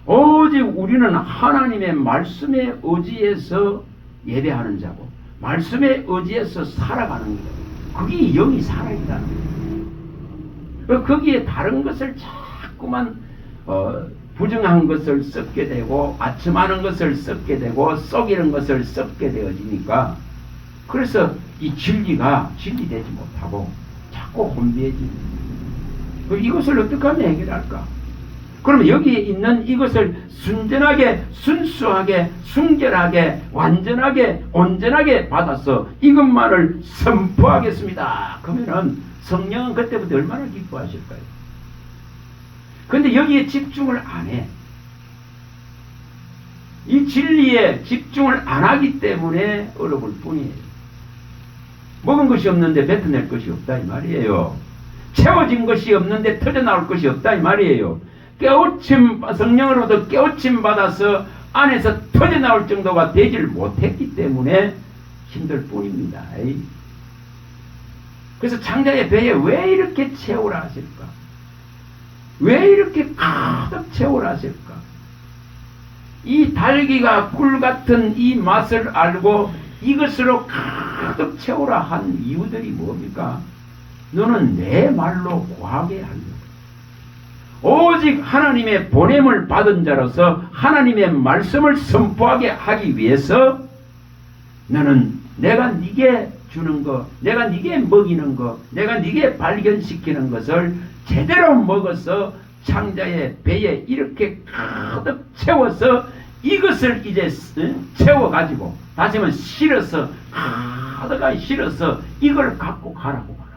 오직 우리는 하나님의 말씀에 의지해서 예배하는 자고 말씀에 의지해서 살아가는 거예요. 그게 영이 살아있다는 거예요. 거기에 다른 것을 자꾸만 부정한 것을 썩게 되고 아첨하는 것을 썩게 되고 속이는 것을 썩게 되어지니까 그래서 이 진리가 진리되지 못하고 자꾸 혼비해지는 이것을 어떻게 하면 해결할까? 그러면 여기에 있는 이것을 순전하게 순수하게 순결하게 완전하게 온전하게 받아서 이것만을 선포하겠습니다. 그러면은 성령은 그때부터 얼마나 기뻐하실까요? 근데 여기에 집중을 안 해. 이 진리에 집중을 안 하기 때문에 어려울 뿐이에요. 먹은 것이 없는데 뱉어낼 것이 없다 이 말이에요. 채워진 것이 없는데 터져나올 것이 없다 이 말이에요. 성령으로부터 깨우침 받아서 안에서 터져나올 정도가 되지를 못했기 때문에 힘들 뿐입니다. 그래서 창자의 배에 왜 이렇게 채우라 하실까? 왜 이렇게 가득 채우라 하실까? 이 달기가 꿀 같은 이 맛을 알고 이것으로 가득 채우라 한 이유들이 뭡니까? 너는 내 말로 구하게 하려고. 오직 하나님의 보냄을 받은 자로서 하나님의 말씀을 선포하게 하기 위해서 너는 내가 네게 주는 거, 내가 네게 먹이는 거, 내가 네게 발견시키는 것을 제대로 먹어서 창자의 배에 이렇게 가득 채워서 이것을 이제 채워가지고 다시 한번 실어서 가득하게 실어서 이걸 갖고 가라고 말합니다.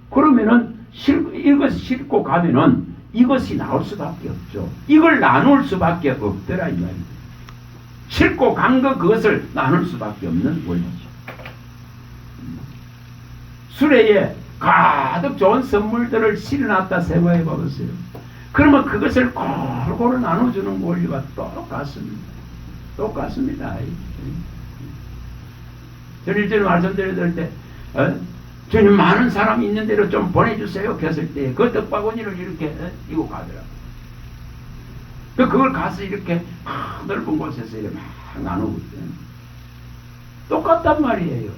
그러면은 이것을 싣고 가면은 이것이 나올 수밖에 없죠. 이걸 나눌 수밖에 없더라 이 말입니다. 싣고 간 거 그것을 나눌 수밖에 없는 원리죠. 수레에 가득 좋은 선물들을 실어놨다 생각해 보세요. 그러면 그것을 골고루 나눠주는 원리가 똑같습니다. 똑같습니다. 저는 일전에 말씀드릴 때 주님 많은 사람이 있는 대로 좀 보내주세요 했을 때 그 떡바구니를 이렇게 이고 가더라고요. 그걸 가서 이렇게 넓은 곳에서 이렇게 막 나누고 있어요. 똑같단 말이에요.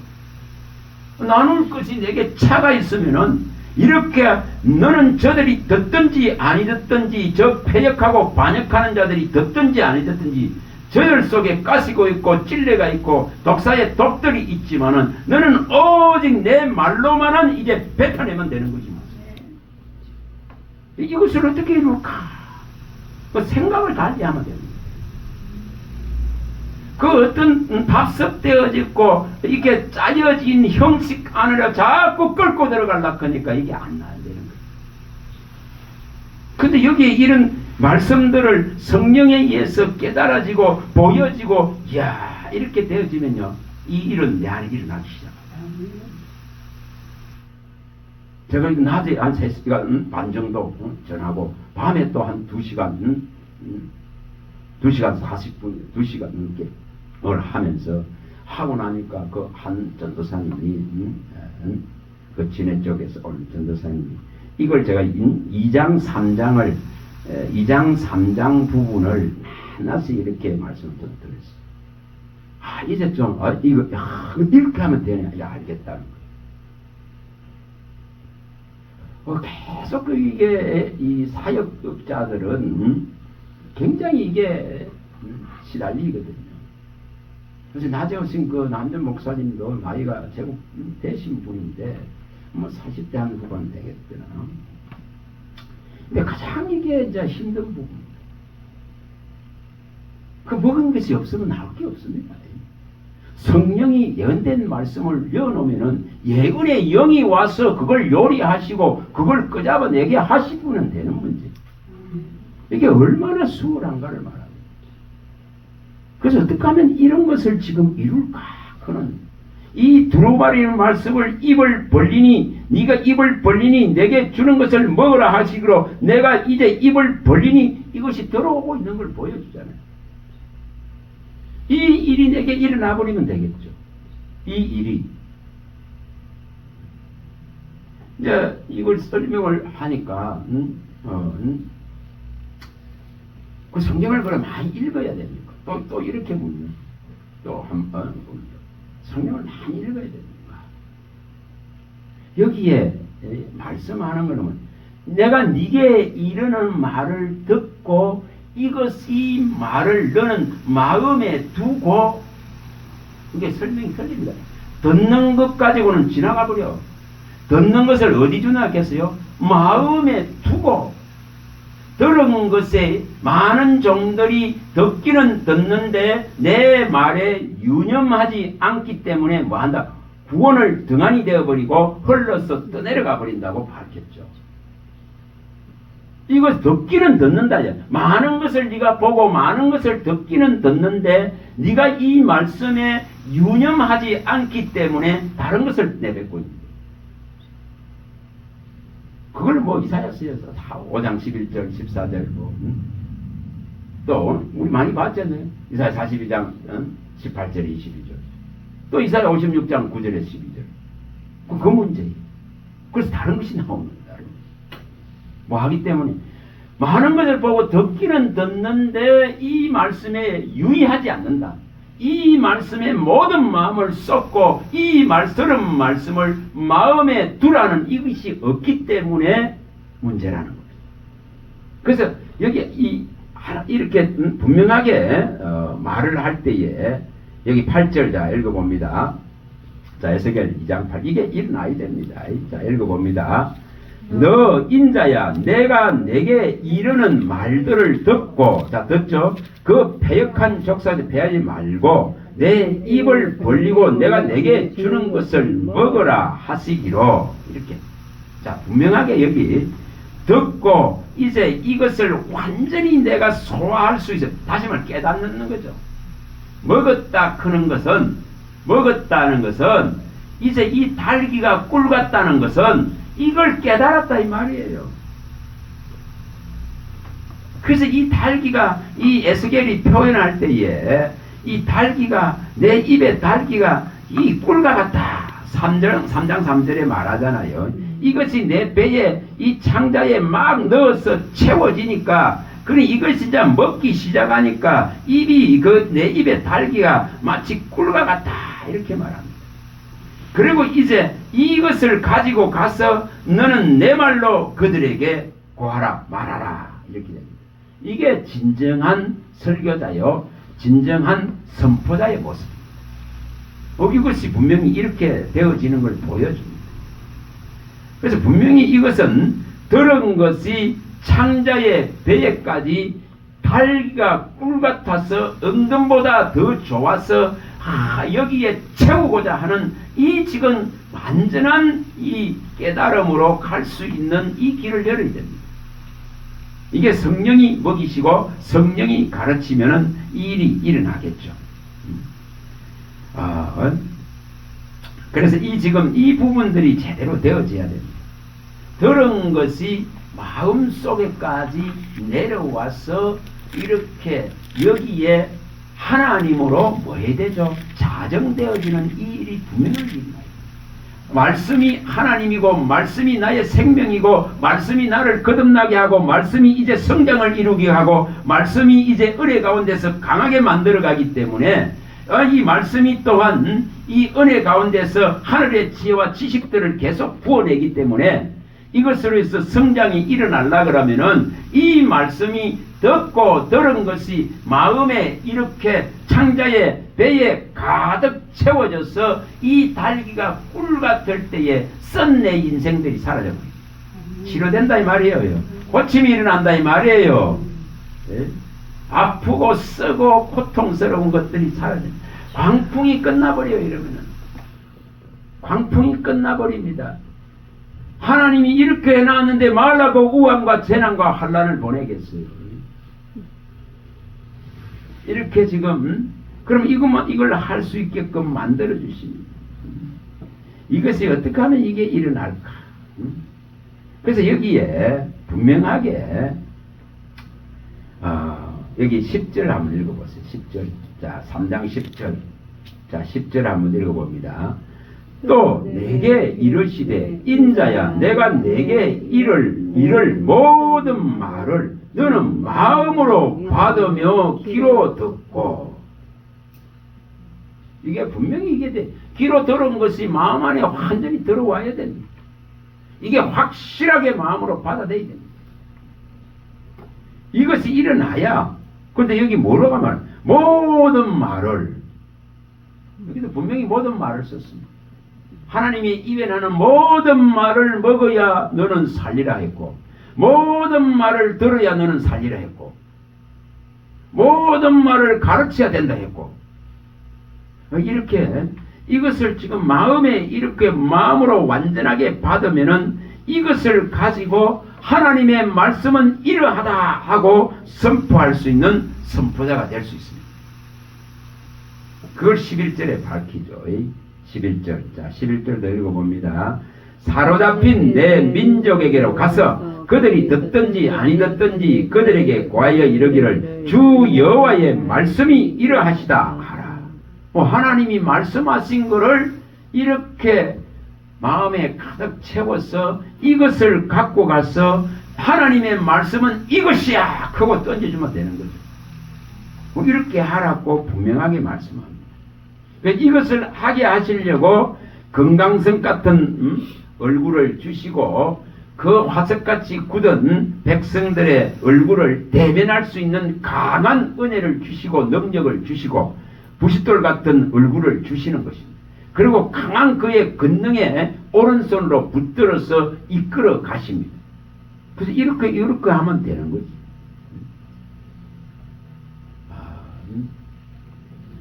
나눌 것이 내게 차가 있으면은 이렇게 너는 저들이 듣든지 아니 듣든지 저 패역하고 반역하는 자들이 듣든지 아니 듣든지 저혈 속에 가시고 있고 찔레가 있고 독사의 독들이 있지만은 너는 오직 내 말로만은 이제 뱉어내면 되는 거지. 이것을 어떻게 이룰까? 그 생각을 달리하면 됩니다. 그 어떤 답습되어지고 이렇게 짜여진 형식 안으로 자꾸 끌고 들어가려고 하니까 이게 안 나야 되는 거예요. 근데 여기에 이런 말씀들을 성령에 의해서 깨달아지고 보여지고 이야 이렇게 되어지면요 이 일은 내 안에 일어나기 시작합니다. 제가 낮에 한 3시간 반 정도 전하고 밤에 또 한 2시간 2시간 40분 2시간 넘게 하면서 하고 나니까 그 한 전도사님이 그 진해 쪽에서 온 전도사님이 이걸 제가 2장 3장 부분을 하나씩 이렇게 말씀을 들었어요. 아 이제 좀 이거 이렇게 하면 되네. 야 알겠다는 거. 계속 이게 이 사역자들은 굉장히 이게 시달리거든요. 그래서 낮에 오신 그 남전 목사님도 나이가 제법 되신 분인데 뭐 40대 한 후반 되겠더나. 근데 가장 이게 이제 힘든 부분입니다. 그 먹은 것이 없으면 나올 게 없습니다. 성령이 예언된 말씀을 열어놓으면은 예언의 영이 와서 그걸 요리하시고 그걸 끄잡아내게 하시면 되는 문제. 이게 얼마나 수월한가를 말합니다. 그래서 어떻게 하면 이런 것을 지금 이룰까? 그는 이 두루마리는 말씀을 입을 벌리니 네가 입을 벌리니 내게 주는 것을 먹으라 하시기로 내가 이제 입을 벌리니 이것이 들어오고 있는 걸 보여주잖아요. 이 일이 내게 일어나 버리면 되겠죠. 이 일이 이제 이걸 설명을 하니까 그 성경을 그럼 많이 읽어야 됩니까? 또 이렇게 묻는 또 한 번 성경을 많이 읽어야 됩니까? 여기에 말씀하는 거는 내가 네게 이르는 말을 듣고 이 말을 너는 마음에 두고 이게 설명이 틀립니다. 듣는 것 가지고는 지나가 버려. 듣는 것을 어디 주나겠어요? 마음에 두고 들은 것에 많은 종들이 듣기는 듣는데 내 말에 유념하지 않기 때문에 뭐한다? 구원을 등한이 되어버리고 흘러서 떠내려가 버린다고 밝혔죠. 이거 듣기는 듣는다. 많은 것을 네가 보고 많은 것을 듣기는 듣는데 네가 이 말씀에 유념하지 않기 때문에 다른 것을 내뱉고 있는 거예요. 그걸 뭐 이사야서에서 다 5장 11절 14절 또 우리 많이 봤잖아요. 이사야 42장 18절 22절 또 이사야 56장 9절에 12절 그 문제예요. 그래서 다른 것이 나오는 거예요. 뭐 하기 때문에 많은 것을 보고 듣기는 듣는데 이 말씀에 유의하지 않는다. 이 말씀에 모든 마음을 쏟고 이 들은 말씀을 마음에 두라는 이것이 없기 때문에 문제라는 거예요. 그래서 여기 이렇게 분명하게 말을 할 때에 여기 8절 자 읽어봅니다. 자 에스겔 2장 8 이게 일어나야 됩니다. 자 읽어봅니다. 너 인자야 내가 내게 이르는 말들을 듣고 자 듣죠? 그 패역한 족사들 패하지 말고 내 입을 벌리고 내가 내게 주는 것을 먹으라 하시기로 이렇게 자 분명하게 여기 듣고 이제 이것을 완전히 내가 소화할 수 있어 다시 말 깨닫는 거죠. 먹었다는 것은 이제 이 달기가 꿀 같다는 것은 이걸 깨달았다 이 말이에요. 그래서 이 달기가 이 에스겔이 표현할 때에 이 달기가 내 입에 달기가 이 꿀과 같다. 3장 3절에 말하잖아요. 이것이 내 배에 이 창자에 막 넣어서 채워지니까 그러니 이걸 진짜 먹기 시작하니까 입이 내 입에 달기가 마치 꿀과 같다 이렇게 말합니다. 그리고 이제 이것을 가지고 가서 너는 내 말로 그들에게 고하라 말하라 이렇게 됩니다. 이게 진정한 설교자요 진정한 선포자의 모습입니다. 이것이 분명히 이렇게 되어지는 걸 보여줍니다. 그래서 분명히 이것은 들은 것이 창자의 배에까지 달기가 꿀 같아서 은금보다 더 좋아서 여기에 채우고자 하는 이 지금 완전한 이 깨달음으로 갈 수 있는 이 길을 열어야 됩니다. 이게 성령이 먹이시고 성령이 가르치면은 이 일이 일어나겠죠. 그래서 지금 이 부분들이 제대로 되어져야 됩니다. 들은 것이 마음 속에까지 내려와서 이렇게 여기에 하나님으로 뭐 해야 되죠? 자정되어지는 이 일이 분명합니다. 말씀이 하나님이고 말씀이 나의 생명이고 말씀이 나를 거듭나게 하고 말씀이 이제 성장을 이루게 하고 말씀이 이제 은혜 가운데서 강하게 만들어가기 때문에 이 말씀이 또한 이 은혜 가운데서 하늘의 지혜와 지식들을 계속 부어내기 때문에 이것으로 해서 성장이 일어나려 그러면은 이 말씀이 듣고 들은 것이 마음에 이렇게 창자의 배에 가득 채워져서 이 달기가 꿀 같을 때에 썩내 인생들이 사라져버려요. 치료된다 이 말이에요. 고침이 일어난다 이 말이에요. 네? 아프고 쓰고 고통스러운 것들이 사라져요. 광풍이 끝나버려요. 이러면은 광풍이 끝나버립니다. 하나님이 이렇게 해놨는데 말라고 우환과 재난과 환난을 보내겠어요. 이렇게 지금 그럼 이걸 할 수 있게끔 만들어 주십니다. 이것이 어떻게 하면 이게 일어날까? 그래서 여기에 분명하게 여기 10절 한번 읽어보세요. 10절. 자, 3장 10절. 자, 10절 한번 읽어봅니다. 또 내게 이르시되 인자야 내가 내게 이를 모든 말을 너는 마음으로 받으며 귀로 듣고. 이게 분명히 이게 돼. 귀로 들은 것이 마음 안에 완전히 들어와야 됩니다. 이게 확실하게 마음으로 받아들여야 됩니다. 이것이 일어나야. 근데 여기 뭐라고 하면 모든 말을, 여기도 분명히 모든 말을 썼습니다. 하나님이 입에 나는 모든 말을 먹어야 너는 살리라 했고 모든 말을 들어야 너는 살리라 했고 모든 말을 가르쳐야 된다 했고 이렇게 이것을 지금 마음에 이렇게 마음으로 완전하게 받으면은 이것을 가지고 하나님의 말씀은 이러하다 하고 선포할 수 있는 선포자가 될 수 있습니다. 그걸 11절에 밝히죠. 11절. 자, 11절도 읽어봅니다. 사로잡힌 내 민족에게로 가서 그들이 듣든지 아니 듣든지 그들에게 고하여 이르기를 주 여호와의 말씀이 이러하시다 하라. 하나님이 말씀하신 것을 이렇게 마음에 가득 채워서 이것을 갖고 가서 하나님의 말씀은 이것이야 하고 던져주면 되는 거죠. 이렇게 하라고 분명하게 말씀합니다. 이것을 하게 하시려고 금강석 같은 얼굴을 주시고 그 화석같이 굳은 백성들의 얼굴을 대변할 수 있는 강한 은혜를 주시고 능력을 주시고 부싯돌 같은 얼굴을 주시는 것입니다. 그리고 강한 그의 권능에 오른손으로 붙들어서 이끌어 가십니다. 그래서 이렇게 하면 되는 거지.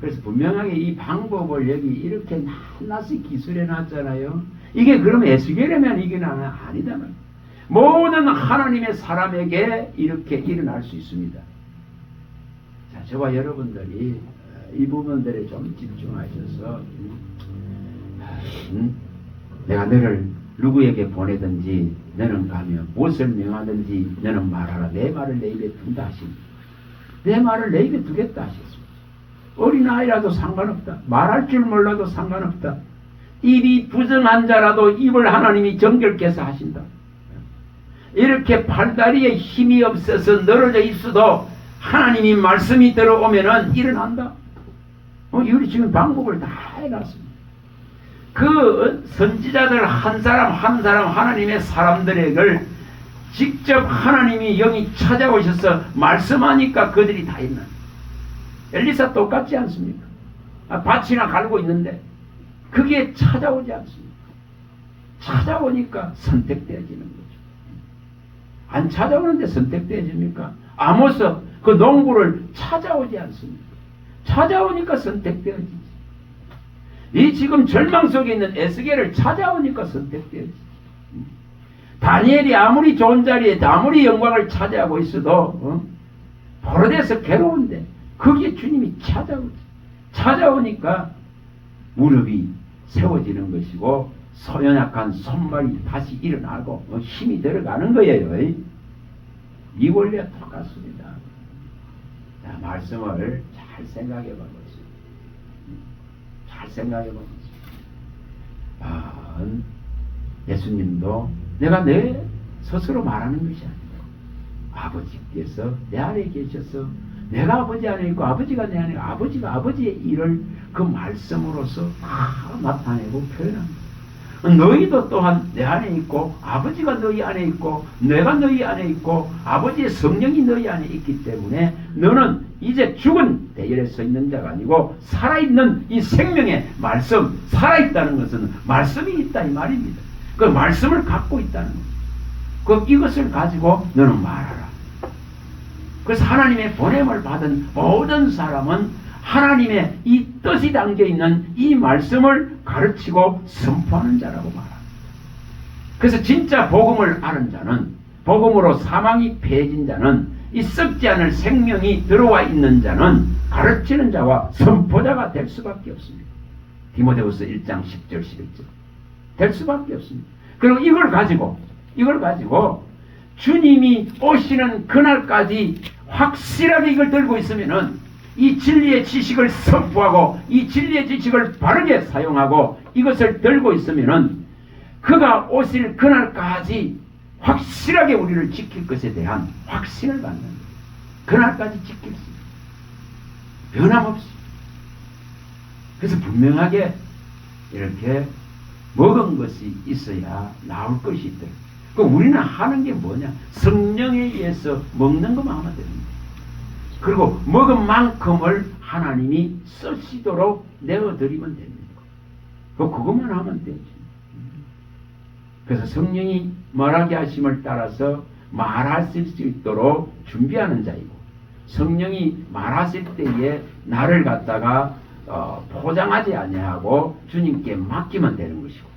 그래서 분명하게 이 방법을 여기 이렇게 낱낱이 기술해 놨잖아요. 이게 그럼 에스겔이면 이게 아니다 말이에요. 모든 하나님의 사람에게 이렇게 일어날 수 있습니다. 자, 저와 여러분들이 이 부분들에 좀 집중하셔서 내가 너를 누구에게 보내든지 너는 가며 무엇을 명하든지 너는 말하라. 내 말을 내 입에 둔다 하십니다. 내 말을 내 입에 두겠다 하셨습니다. 어린아이라도 상관없다. 말할 줄 몰라도 상관없다. 입이 부정한 자라도 입을 하나님이 정결케 해서 하신다. 이렇게 팔다리에 힘이 없어서 늘어져 있어도 하나님이 말씀이 들어오면은 일어난다. 우리 지금 방법을 다 해놨습니다. 그 선지자들 한 사람 한 사람 하나님의 사람들을 직접 하나님이 영이 찾아오셔서 말씀하니까 그들이 다 있는. 엘리사 똑같지 않습니까? 밭이나 갈고 있는데 그게 찾아오지 않습니까? 찾아오니까 선택되어지는 거죠. 안 찾아오는데 선택되어집니까? 아모스 그 농부를 찾아오지 않습니까? 찾아오니까 선택되어지지. 이 지금 절망 속에 있는 에스겔을 찾아오니까 선택되어지지. 다니엘이 아무리 좋은 자리에 아무리 영광을 차지하고 있어도 포로돼서 괴로운데 거기에 주님이 찾아오니까 무릎이 세워지는 것이고 소연약한 손발이 다시 일어나고 힘이 들어가는 거예요. 이 원리가 똑같습니다. 자, 말씀을 잘 생각해 보겠습니다. 잘 생각해 보겠습니다. 예수님도 내가 내 스스로 말하는 것이 아니고 아버지께서 내 안에 계셔서 내가 아버지 안에 있고 아버지가 내 안에 있고 아버지가 아버지의 일을 그 말씀으로서 다 나타내고 표현합니다. 너희도 또한 내 안에 있고 아버지가 너희 안에 있고 내가 너희 안에 있고 아버지의 성령이 너희 안에 있기 때문에 너는 이제 죽은 대열에 서 있는 자가 아니고 살아있는 이 생명의 말씀, 살아있다는 것은 말씀이 있다 이 말입니다. 그 말씀을 갖고 있다는 것. 이것을 가지고 너는 말하라. 그래서 하나님의 보냄을 받은 모든 사람은 하나님의 이 뜻이 담겨있는 이 말씀을 가르치고 선포하는 자라고 말합니다. 그래서 진짜 복음을 아는 자는, 복음으로 사망이 패해진 자는, 이 썩지 않을 생명이 들어와 있는 자는 가르치는 자와 선포자가 될 수밖에 없습니다. 디모데후서 1장 10절 11절 될 수밖에 없습니다. 그리고 이걸 가지고 주님이 오시는 그날까지 확실하게 이걸 들고 있으면은 이 진리의 지식을 선포하고 이 진리의 지식을 바르게 사용하고 이것을 들고 있으면은 그가 오실 그날까지 확실하게 우리를 지킬 것에 대한 확신을 갖는 거예요. 그날까지 지킬 수 있어요. 변함없이. 그래서 분명하게 이렇게 먹은 것이 있어야 나올 것이 있다. 그럼 우리는 하는 게 뭐냐? 성령에 의해서 먹는 것만 하면 됩니다. 그리고 먹은 만큼을 하나님이 쓰시도록 내어드리면 됩니다. 그것만 하면 되지. 그래서 성령이 말하게 하심을 따라서 말하실 수 있도록 준비하는 자이고, 성령이 말하실 때에 나를 갖다가 포장하지 아니하고 주님께 맡기면 되는 것이고,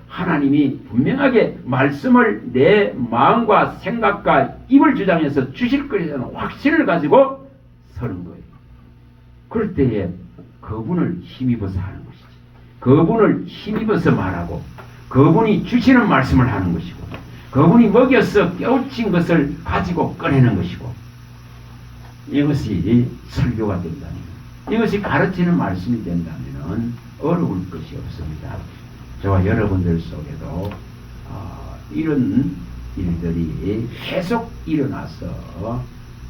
하나님이 분명하게 말씀을 내 마음과 생각과 입을 주장해서 주실 것이라는 확신을 가지고 서는 거예요. 그럴 때에 그분을 힘입어서 하는 것이지. 그분을 힘입어서 말하고 그분이 주시는 말씀을 하는 것이고 그분이 먹여서 깨우친 것을 가지고 꺼내는 것이고, 이것이 설교가 된다면, 이것이 가르치는 말씀이 된다면 어려울 것이 없습니다. 저와 여러분들 속에도 이런 일들이 계속 일어나서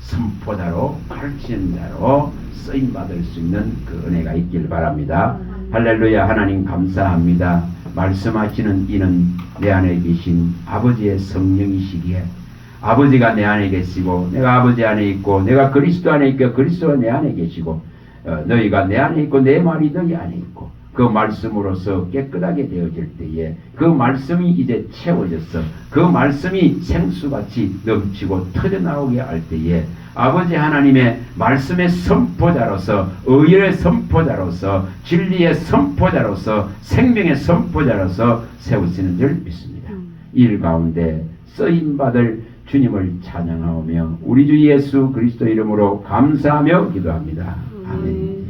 선포자로 가르치는 자로 쓰임받을 수 있는 그 은혜가 있길 바랍니다. 할렐루야. 하나님 감사합니다. 말씀하시는 이는 내 안에 계신 아버지의 성령이시기에 아버지가 내 안에 계시고 내가 아버지 안에 있고 내가 그리스도 안에 있고 그리스도가 내 안에 계시고 너희가 내 안에 있고 내 말이 너희 안에 있고 그 말씀으로서 깨끗하게 되어질 때에 그 말씀이 이제 채워져서 그 말씀이 생수같이 넘치고 터져나오게 할 때에 아버지 하나님의 말씀의 선포자로서 의의 선포자로서 진리의 선포자로서 생명의 선포자로서 세우시는 줄 믿습니다. 일 가운데 쓰임받을 주님을 찬양하오며 우리 주 예수 그리스도 이름으로 감사하며 기도합니다. 아멘.